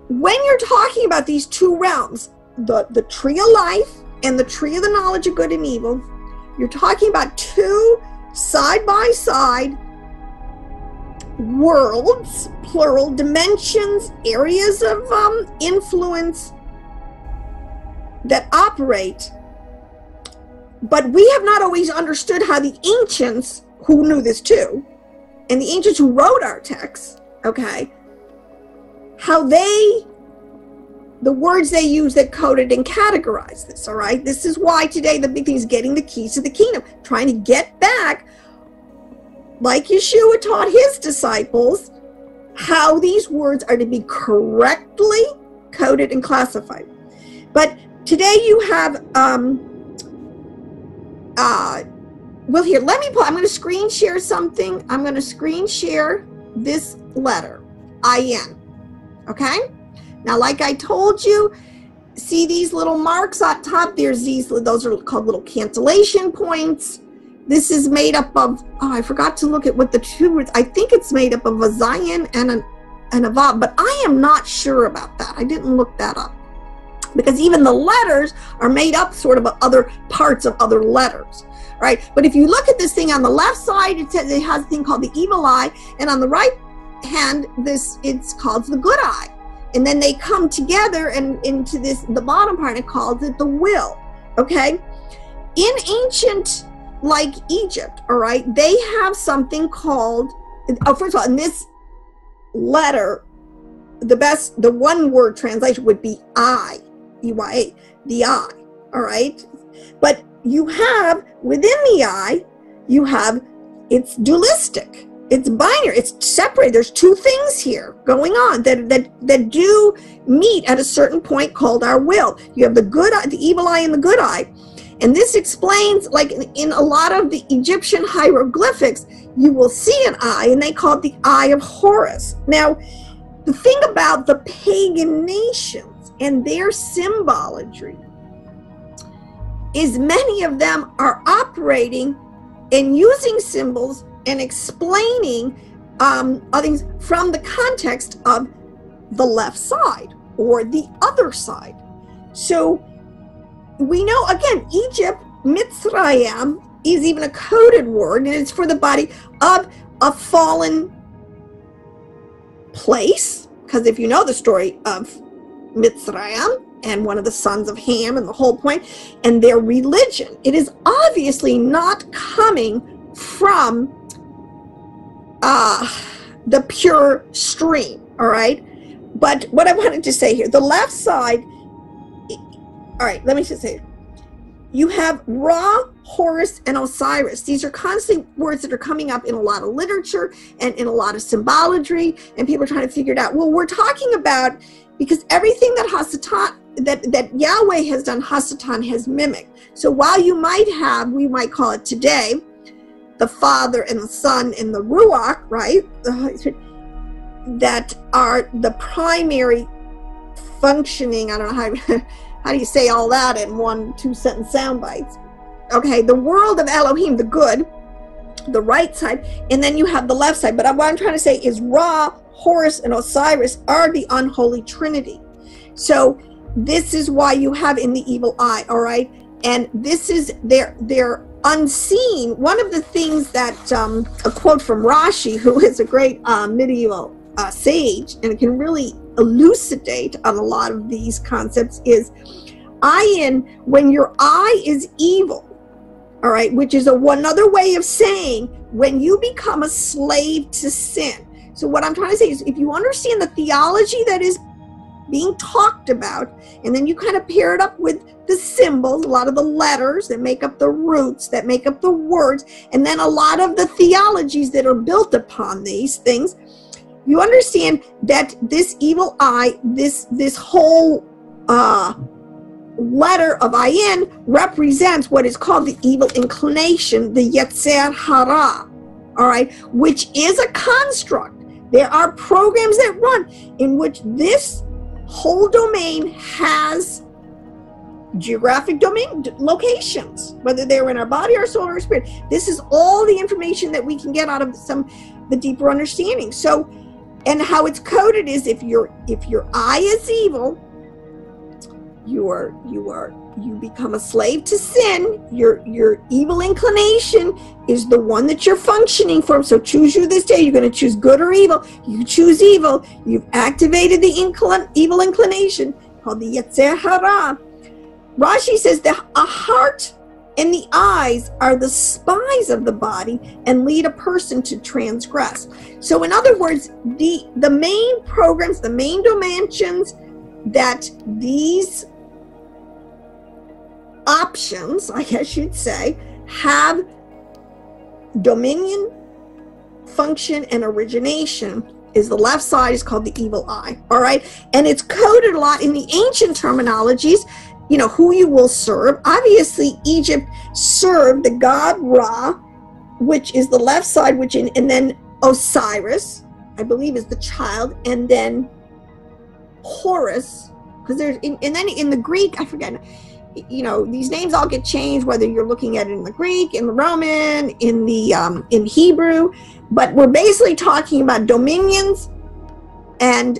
when you're talking about these two realms, the tree of life and the tree of the knowledge of good and evil, you're talking about two side-by-side worlds, plural, dimensions, areas of influence that operate. But we have not always understood how the ancients, who knew this too, and the ancients who wrote our texts, okay, how the words they use that coded and categorized this, all right? This is why today the big thing is getting the keys to the kingdom, trying to get back, like Yeshua taught his disciples, how these words are to be correctly coded and classified. But today you have, well, here, let me I'm going to screen share something. I'm going to screen share this letter, IN, okay? Now, like I told you, see these little marks on top? Those are called little cancellation points. This is made up of, I forgot to look at what the two words, I think it's made up of a Zion and a Vav, but I am not sure about that. I didn't look that up. Because even the letters are made up sort of other parts of other letters, right? But if you look at this thing on the left side, it has a thing called the evil eye, and on the right hand, it's called the good eye. And then they come together and into the bottom part, it calls it the will, okay? In ancient, like Egypt, all right, they have something called, first of all, in this letter, the one word translation would be I, E-Y-A, the eye, all right? But you have, within the eye, it's dualistic, it's binary, it's separated. There's two things here going on that do meet at a certain point called our will. You have the good eye, the evil eye and the good eye. And this explains, like in a lot of the Egyptian hieroglyphics, you will see an eye, and they call it the eye of Horus. Now, the thing about the pagan nations and their symbology is many of them are operating and using symbols and explaining things from the context of the left side or the other side. So we know, again, Egypt, Mitzrayim, is even a coded word, and it's for the body of a fallen place. Because if you know the story of Mitzrayim and one of the sons of Ham and the whole point, and their religion, it is obviously not coming from the pure stream, all right? But what I wanted to say here, the left side, all right, let me just say, you have Ra, Horus, and Osiris. These are constant words that are coming up in a lot of literature and in a lot of symbology, and people are trying to figure it out. Well, we're talking about, because everything that haSatan, that Yahweh has done, haSatan has mimicked. So while you might have, we might call it today, the Father and the Son and the Ruach, right? The Holy Spirit, that are the primary functioning, I don't know how do you say all that in 1-2 sentence sound bites? Okay, the world of Elohim, the good, the right side, and then you have the left side. But what I'm trying to say is Ra, Horus, and Osiris are the unholy trinity. So this is why you have in the evil eye, all right? And this is they're unseen. One of the things that, a quote from Rashi, who is a great medieval sage, and can really elucidate on a lot of these concepts, is ayin, when your eye is evil, all right, which is another way of saying when you become a slave to sin. So what I'm trying to say is, if you understand the theology that is being talked about, and then you kind of pair it up with the symbols, a lot of the letters that make up the roots, that make up the words, and then a lot of the theologies that are built upon these things, you understand that this evil eye, this whole letter of ayin represents what is called the evil inclination, the Yetzer Hara, all right, which is a construct. There are programs that run in which this whole domain has geographic domain locations, whether they're in our body, our soul, or our spirit. This is all the information that we can get out of the deeper understanding. So, and how it's coded is, if your eye is evil, you become a slave to sin. Your evil inclination is the one that you're functioning from. So choose you this day. You're going to choose good or evil. You choose evil. You've activated the evil inclination called the Yetzer Hara. Rashi says that a heart and the eyes are the spies of the body and lead a person to transgress. So in other words, the main programs, the main dimensions that these options, I guess you'd say, have dominion, function, and origination, is the left side is called the evil eye, all right? And it's coded a lot in the ancient terminologies, you know, who you will serve. Obviously, Egypt served the god Ra, which is the left side, and then Osiris, I believe, is the child, and then Horus, because there's, and then in the Greek, I forget, you know, these names all get changed, whether you're looking at it in the Greek, in the Roman, in the in Hebrew, but we're basically talking about dominions and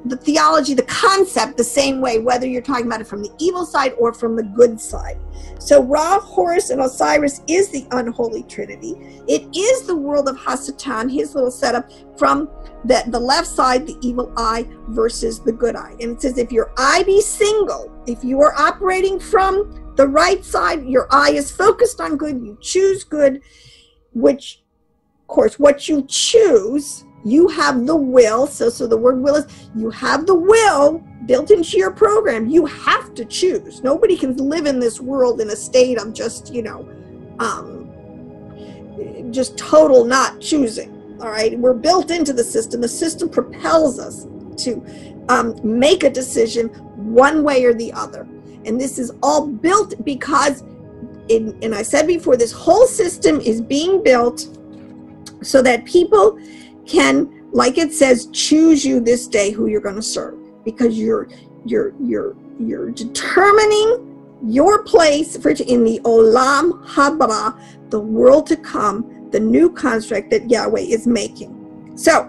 the theology, the concept, the same way, whether you're talking about it from the evil side or from the good side. So Ra, Horus, and Osiris is the unholy trinity. It is the world of haSatan, his little setup, from the left side, the evil eye, versus the good eye. And it says, if your eye be single, if you are operating from the right side, your eye is focused on good, you choose good, which, of course, what you choose, you have the will. So the word will is, you have the will built into your program. You have to choose. Nobody can live in this world in a state of just, you know, just total not choosing. All right, we're built into the system. The system propels us to make a decision one way or the other. And this is all built because and I said before, this whole system is being built so that people can, like it says, choose you this day who you're going to serve, because you're determining your place in the Olam Haba, the world to come, the new construct that Yahweh is making. So,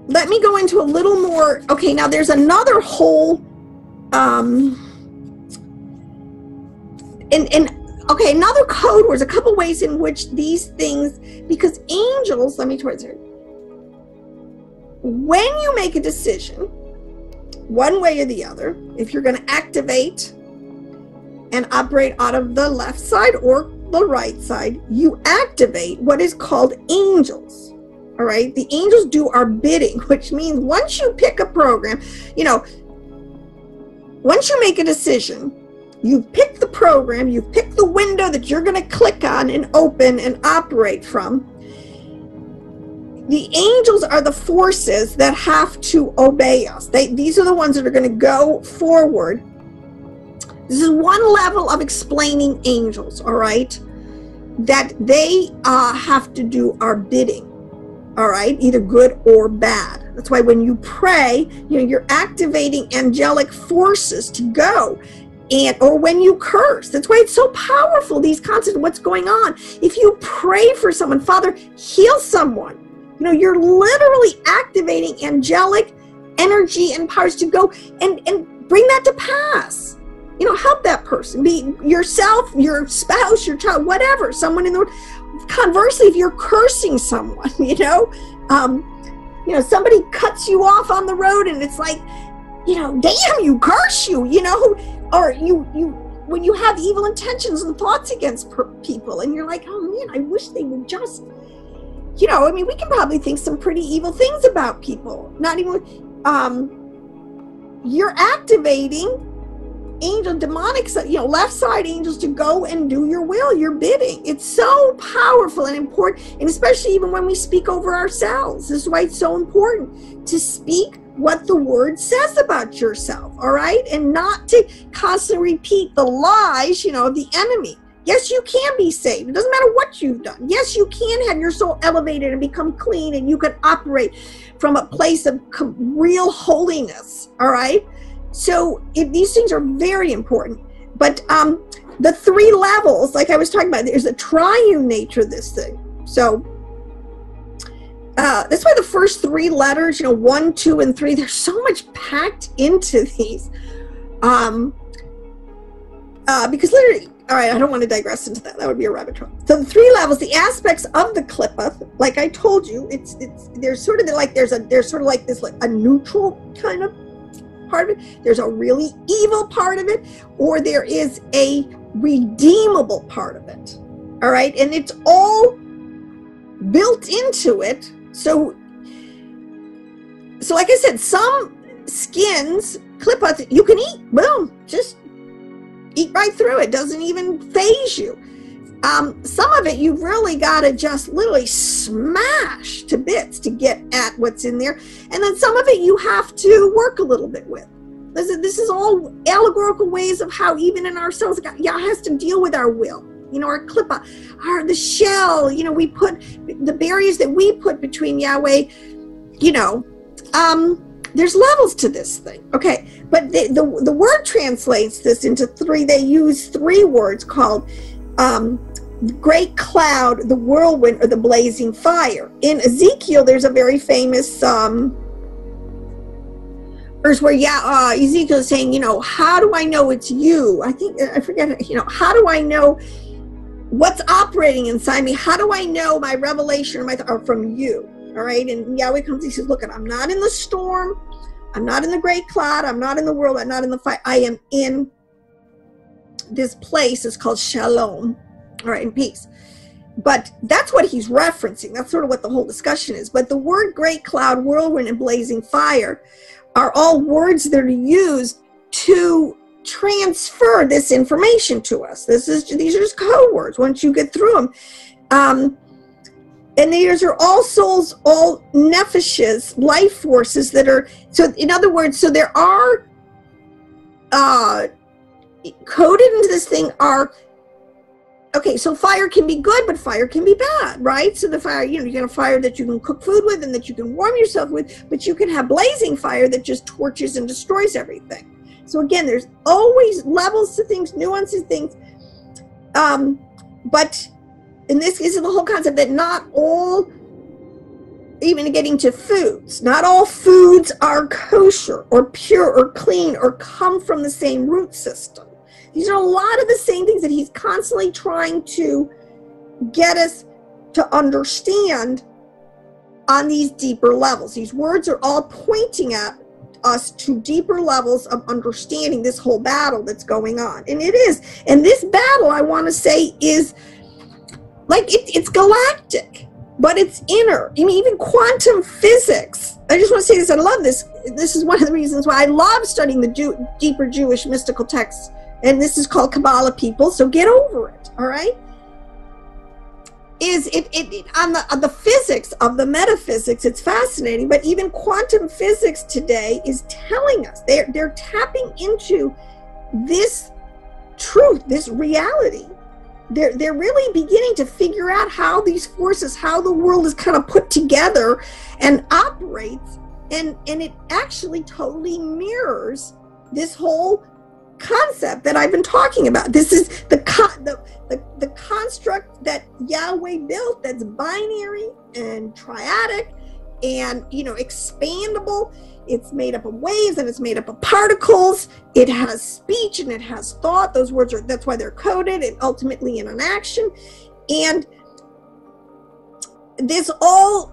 let me go into a little more. Okay, now there's another whole, okay, another code words, a couple ways in which these things, because angels, let me try this here. When you make a decision, one way or the other, if you're going to activate and operate out of the left side or the right side, you activate what is called angels. All right, the angels do our bidding, which means once you pick a program, you know, once you make a decision, you've picked the program, you've picked the window that you're going to click on and open and operate from. The angels are the forces that have to obey us. These are the ones that are going to go forward. This is one level of explaining angels, all right, that they have to do our bidding. All right, either good or bad. That's why when you pray, you know, you're activating angelic forces to go. And or when you curse, that's why it's so powerful, these concepts, what's going on. If you pray for someone, Father, heal someone, you know, you're literally activating angelic energy and powers to go and bring that to pass. You know, help that person, be yourself, your spouse, your child, whatever, someone in the world. Conversely, if you're cursing someone, you know, somebody cuts you off on the road and it's like, you know, damn, you curse you know, or you when you have evil intentions and thoughts against people and you're like, oh man, I wish they would just, you know, I mean, we can probably think some pretty evil things about people, not even, you're activating angel demonic, you know, left side angels to go and do your will, your bidding. It's so powerful and important, and especially even when we speak over ourselves. This is why it's so important to speak what the word says about yourself, all right, and not to constantly repeat the lies, you know, of the enemy. Yes, you can be saved. It doesn't matter what you've done. Yes, you can have your soul elevated and become clean, and you can operate from a place of real holiness, all right. So these things are very important. But the three levels, like I was talking about, there's a triune nature of this thing. So that's why the first three letters, you know, 1, 2, and 3, there's so much packed into these. Because literally, all right, I don't want to digress into that. That would be a rabbit trail. So the three levels, the aspects of the Klipot, like I told you, there's sort of like there's sort of like this, like a neutral kind of part of it, there's a really evil part of it, or there is a redeemable part of it. All right, and it's all built into it. So like I said, some skins, Klipots, you can eat. Boom, just eat right through it. Doesn't even faze you. Some of it you've really got to just literally smash to bits to get at what's in there. And then some of it you have to work a little bit with. This is all allegorical ways of how even in ourselves, Yah has to deal with our will. You know, our klippa, the shell, you know, we put the barriers that we put between Yahweh, you know, there's levels to this thing. Okay, but the word translates this into three. They use three words called the great cloud, the whirlwind, or the blazing fire. In Ezekiel, there's a very famous verse where Ezekiel is saying, you know, how do I know it's you? I forget, you know, how do I know what's operating inside me? How do I know my revelation are from you? All right, and Yahweh comes, he says, look, I'm not in the storm, I'm not in the great cloud, I'm not in the world, I'm not in the fire, I am in this place. It's called Shalom, all right, in peace. But that's what he's referencing. That's sort of what the whole discussion is. But the word great cloud, whirlwind, and blazing fire are all words that are used to transfer this information to us. These are just code words once you get through them. And these are all souls, all nephishes, life forces that are, so in other words, so there are coded into this thing are, okay, so fire can be good, but fire can be bad, right? So the fire, you know, you can have fire that you can cook food with and that you can warm yourself with, but you can have blazing fire that just torches and destroys everything. So again, there's always levels to things, nuances to things. But in this is the whole concept that not all, even getting to foods, not all foods are kosher or pure or clean or come from the same root system. These are a lot of the same things that he's constantly trying to get us to understand on these deeper levels. These words are all pointing at us to deeper levels of understanding this whole battle that's going on. And it is. And this battle, I want to say, is like it's galactic, but it's inner. I mean, even quantum physics. I just want to say this. I love this. This is one of the reasons why I love studying the deeper Jewish mystical texts. And this is called Kabbalah, people, so get over it, all right? Is it on the physics of the metaphysics, it's fascinating, but even quantum physics today is telling us, they're tapping into this truth, this reality. They're really beginning to figure out how these forces, how the world is kind of put together and operates, and it actually totally mirrors this whole concept that I've been talking about. This is the construct that Yahweh built, that's binary and triadic and, you know, expandable. It's made up of waves and it's made up of particles. It has speech and it has thought. Those words are, that's why they're coded and ultimately in an action. And this all,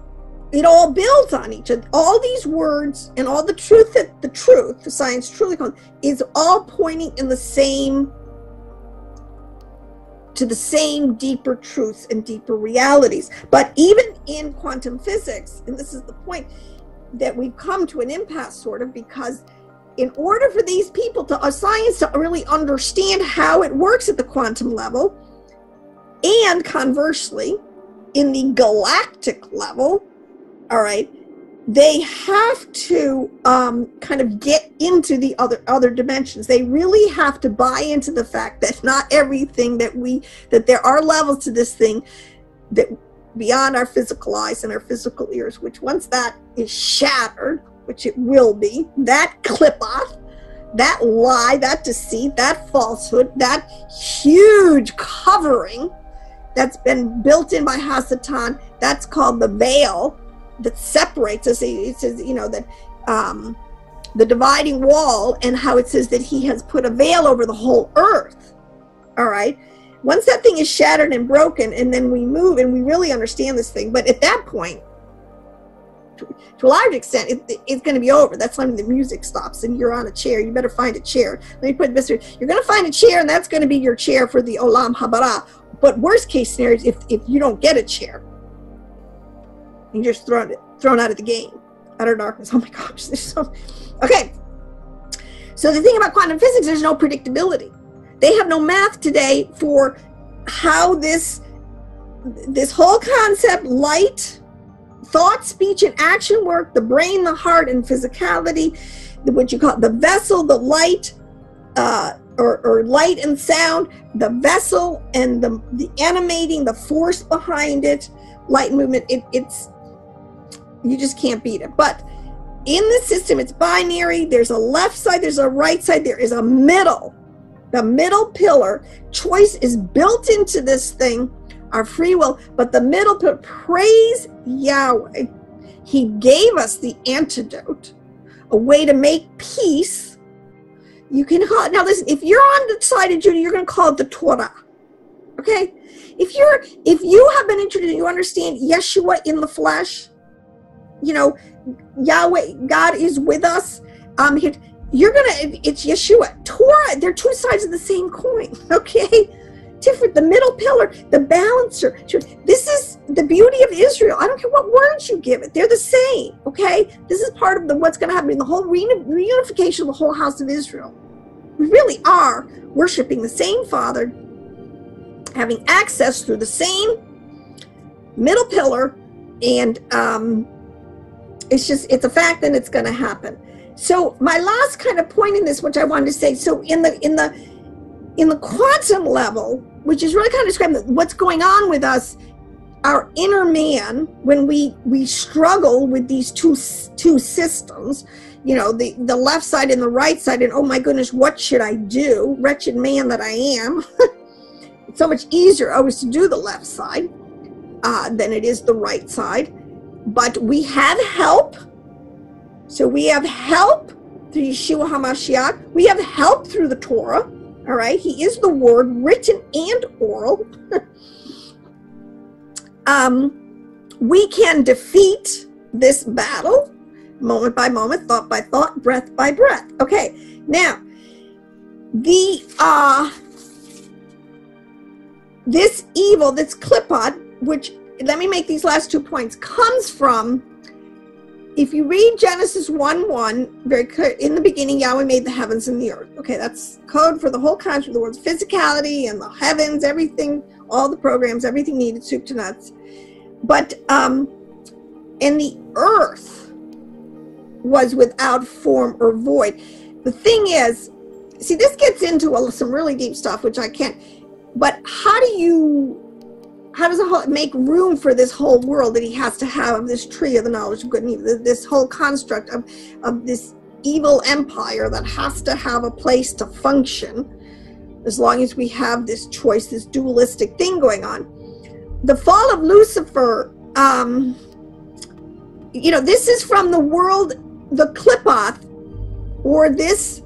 it all builds on each other. All these words and all the truth that the science truly calls, is all pointing in the same, to the same deeper truths and deeper realities. But even in quantum physics, and this is the point that we've come to an impasse sort of, because in order for these people to, science to really understand how it works at the quantum level, and conversely, in the galactic level, all right, they have to kind of get into the other dimensions. They really have to buy into the fact that not everything that there are levels to this thing that beyond our physical eyes and our physical ears, which once that is shattered, which it will be, that Klipot, that lie, that deceit, that falsehood, that huge covering that's been built in by haSatan, that's called the veil, that separates us. It says, you know, that the dividing wall, and how it says that he has put a veil over the whole earth. All right. Once that thing is shattered and broken, and then we move and we really understand this thing. But at that point, to a large extent, it's going to be over. That's when the music stops and you're on a chair. You better find a chair. Let me put it this way. You're going to find a chair, and that's going to be your chair for the Olam Haba. But worst case scenario is if you don't get a chair, you're just thrown out of the game, utter darkness. Oh my gosh, there's so, okay. So the thing about quantum physics, there's no predictability. They have no math today for how this whole concept, light, thought, speech, and action work, the brain, the heart, and physicality, what you call the vessel, the light, or light and sound, the vessel and the animating, the force behind it, light and movement, it's, you just can't beat it. But in the system, it's binary. There's a left side, there's a right side, there is a middle. The middle pillar, choice is built into this thing, our free will, but the middle pillar, praise Yahweh. He gave us the antidote, a way to make peace. You can call it, now listen, if you're on the side of Judah, you're going to call it the Torah. Okay? If you have been introduced, you understand Yeshua in the flesh, you know, Yahweh, God is with us. It's Yeshua. Torah, they're two sides of the same coin, okay? Different, the middle pillar, the balancer. This is the beauty of Israel. I don't care what words you give it. They're the same, okay? This is part of what's going to happen in the whole reunification of the whole house of Israel. We really are worshiping the same Father, having access through the same middle pillar, and it's a fact, and it's going to happen. So my last kind of point in this, which I wanted to say, so in the in the quantum level, which is really kind of describing what's going on with us, our inner man, when we struggle with these two systems, you know, the left side and the right side, and oh my goodness, what should I do? Wretched man that I am. It's so much easier always to do the left side than it is the right side. But we have help. So we have help through Yeshua HaMashiach. We have help through the Torah. All right. He is the word, written and oral. We can defeat this battle moment by moment, thought by thought, breath by breath. Okay. Now, this evil, this Klipot, which, let me make these last 2 points, comes from, if you read Genesis 1:1, very clear, in the beginning Yahweh made the heavens and the earth. Okay, that's code for the whole concept of the world's physicality and the heavens, everything, all the programs, everything needed, soup to nuts. But and the earth was without form or void. The thing is, see, this gets into some really deep stuff, which I can't, but how does it make room for this whole world that he has to have of this tree of the knowledge of good and evil, this whole construct of this evil empire that has to have a place to function, as long as we have this choice, this dualistic thing going on. The fall of Lucifer, you know, this is from the world, the Klipot, or this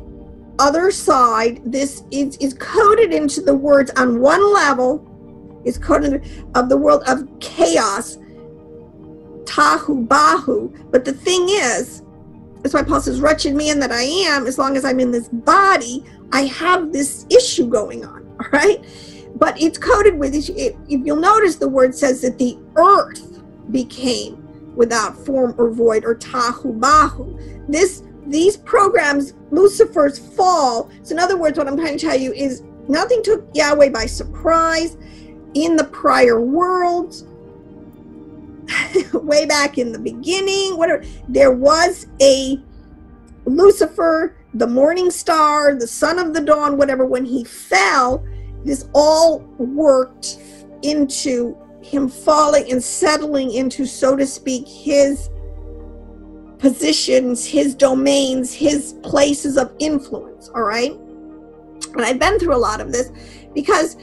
other side. This is coded into the words on one level, is coded of the world of chaos, tahu, bahu. But the thing is, that's why Paul says, wretched man that I am, as long as I'm in this body, I have this issue going on, all right? But it's coded with, if you'll notice, the word says that the earth became without form or void, or tahu, bahu. These programs, Lucifer's fall, so in other words, what I'm trying to tell you is nothing took Yahweh by surprise. In the prior worlds, way back in the beginning, whatever, there was a Lucifer, the morning star, the son of the dawn, whatever. When he fell, this all worked into him falling and settling into, so to speak, his positions, his domains, his places of influence, all right? And I've been through a lot of this because,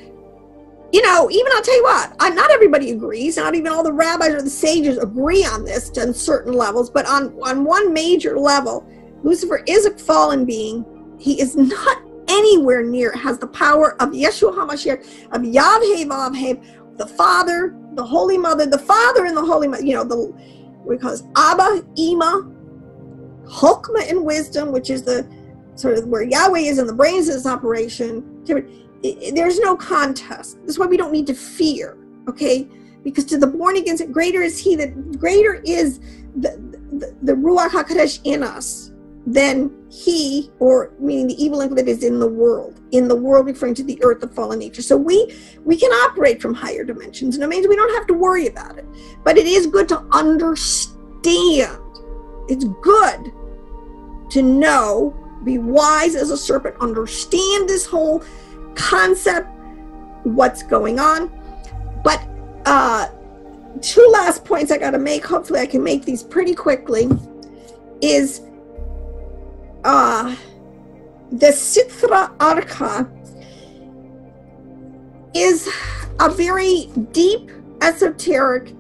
you know, even I'll tell you what, not everybody agrees. Not even all the rabbis or the sages agree on this on certain levels. But on one major level, Lucifer is a fallen being. He is not anywhere near, has the power of Yeshua HaMashiach, of Yahweh Vavhev, the Father, the Holy Mother, the Father and the Holy Mother, you know, what we call this Abba, Ima, Chokmah and wisdom, which is the sort of where Yahweh is in the brains of this operation. There's no contest. That's why we don't need to fear, okay? Because to the born again, greater is he, that greater is the Ruach HaKodesh in us than he, or meaning the evil that is in the world referring to the earth, the fallen nature. So we can operate from higher dimensions, and it means we don't have to worry about it. But it is good to understand. It's good to know, be wise as a serpent, understand this whole concept, what's going on. But 2 last points I got to make, hopefully I can make these pretty quickly, is the Sitra Archa is a very deep, esoteric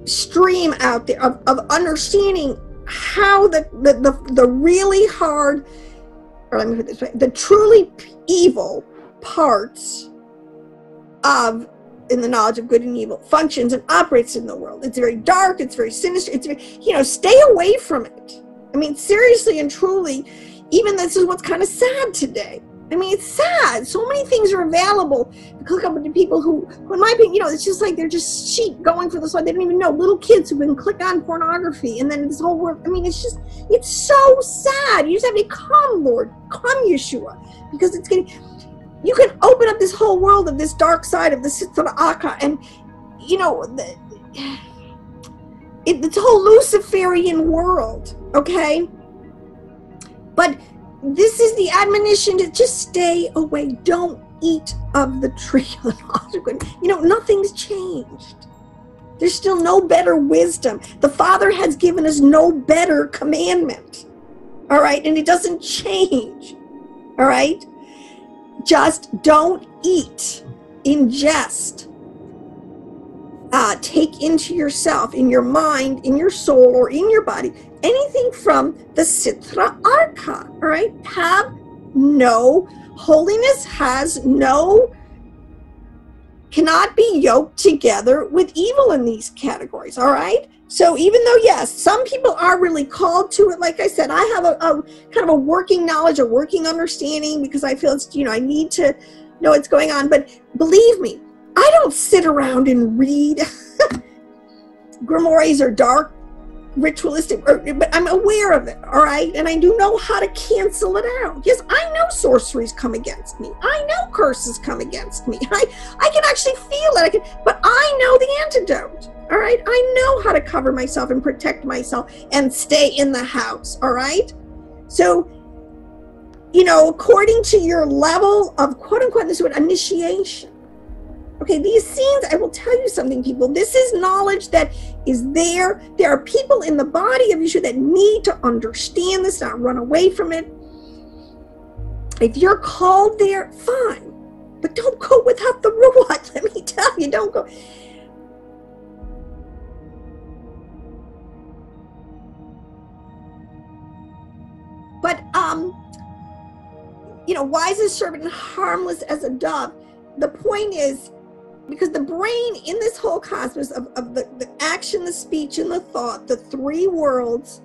stream out there of understanding how the really hard, or let me put it this way, the truly evil parts of, in the knowledge of good and evil, functions and operates in the world. It's very dark, it's very sinister, it's very, you know, stay away from it. I mean, seriously and truly, even this is what's kind of sad today. I mean, it's sad. So many things are available to click up with the people who, in my opinion, you know, it's just like they're just sheep going for this one. They don't even know. Little kids who can click on pornography, and then this whole world. I mean, it's so sad. You just have to come, Lord, come, Yeshua, because it's getting. You can open up this whole world of this dark side of the Sitra Archa, and you know, it's whole Luciferian world, okay? But this is the admonition to just stay away. Don't eat of the tree of the knowledge of good. You know, nothing's changed. There's still no better wisdom. The Father has given us no better commandment. All right? And it doesn't change. All right? Just don't eat, ingest, take into yourself, in your mind, in your soul, or in your body, anything from the Sitra Archa. All right? Have no, holiness has no, cannot be yoked together with evil in these categories. All right? So even though, yes, some people are really called to it, like I said, I have a kind of a working knowledge, a working understanding, because I feel it's, you know, I need to know what's going on. But believe me, I don't sit around and read grimoires or dark ritualistic, but I'm aware of it, all right? And I do know how to cancel it out. Yes, I know sorceries come against me. I know curses come against me. I can actually feel it. But I know the antidote, all right? I know how to cover myself and protect myself and stay in the house, all right? So, you know, according to your level of quote unquote, this word initiation. Okay, these scenes, I will tell you something, people. This is knowledge that is there. There are people in the body of Yeshua that need to understand this, not run away from it. If you're called there, fine. But don't go without the ruach. Let me tell you, don't go. But, you know, wise as a serpent and harmless as a dove. The point is, because the brain in this whole cosmos of the action, the speech, and the thought, the three worlds,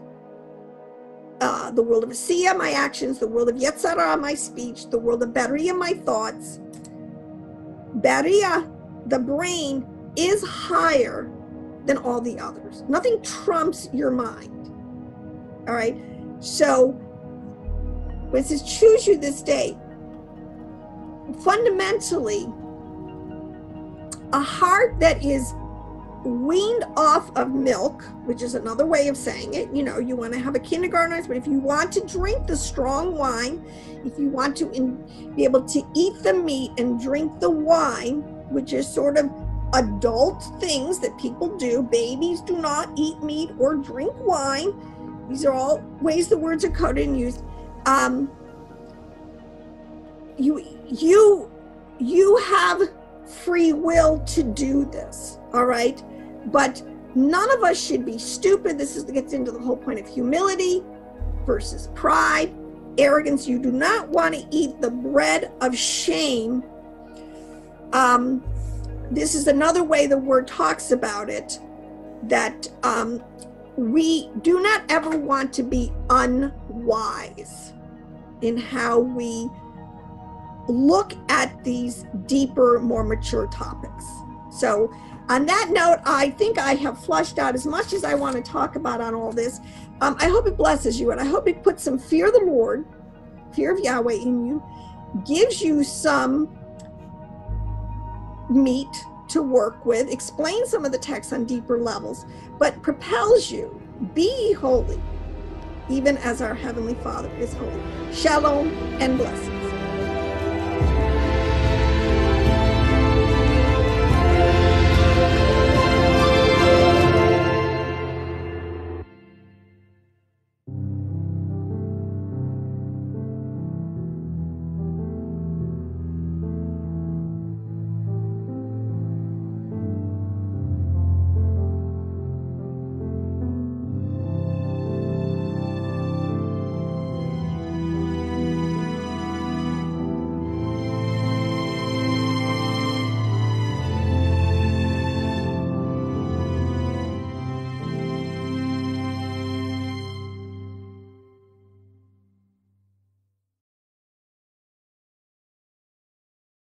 the world of Asiya, my actions, the world of Yetzirah, my speech, the world of Beriah, my thoughts. Beriah, the brain, is higher than all the others. Nothing trumps your mind. All right? So, when it says, choose you this day, fundamentally, a heart that is weaned off of milk, which is another way of saying it, you know, you want to have a kindergarten, but if you want to drink the strong wine, if you want to be able to eat the meat and drink the wine, which is sort of adult things that people do, babies do not eat meat or drink wine. These are all ways the words are coded and used. You have free will to do this, all right? But none of us should be stupid. This gets into the whole point of humility versus pride, arrogance. You do not want to eat the bread of shame. This is another way the word talks about it, that we do not ever want to be unwise in how we look at these deeper, more mature topics. So on that note, I think I have flushed out as much as I want to talk about on all this. I hope it blesses you, and I hope it puts some fear of the Lord, fear of Yahweh in you, gives you some meat to work with, explains some of the text on deeper levels, but propels you, be holy, even as our Heavenly Father is holy. Shalom and blessings.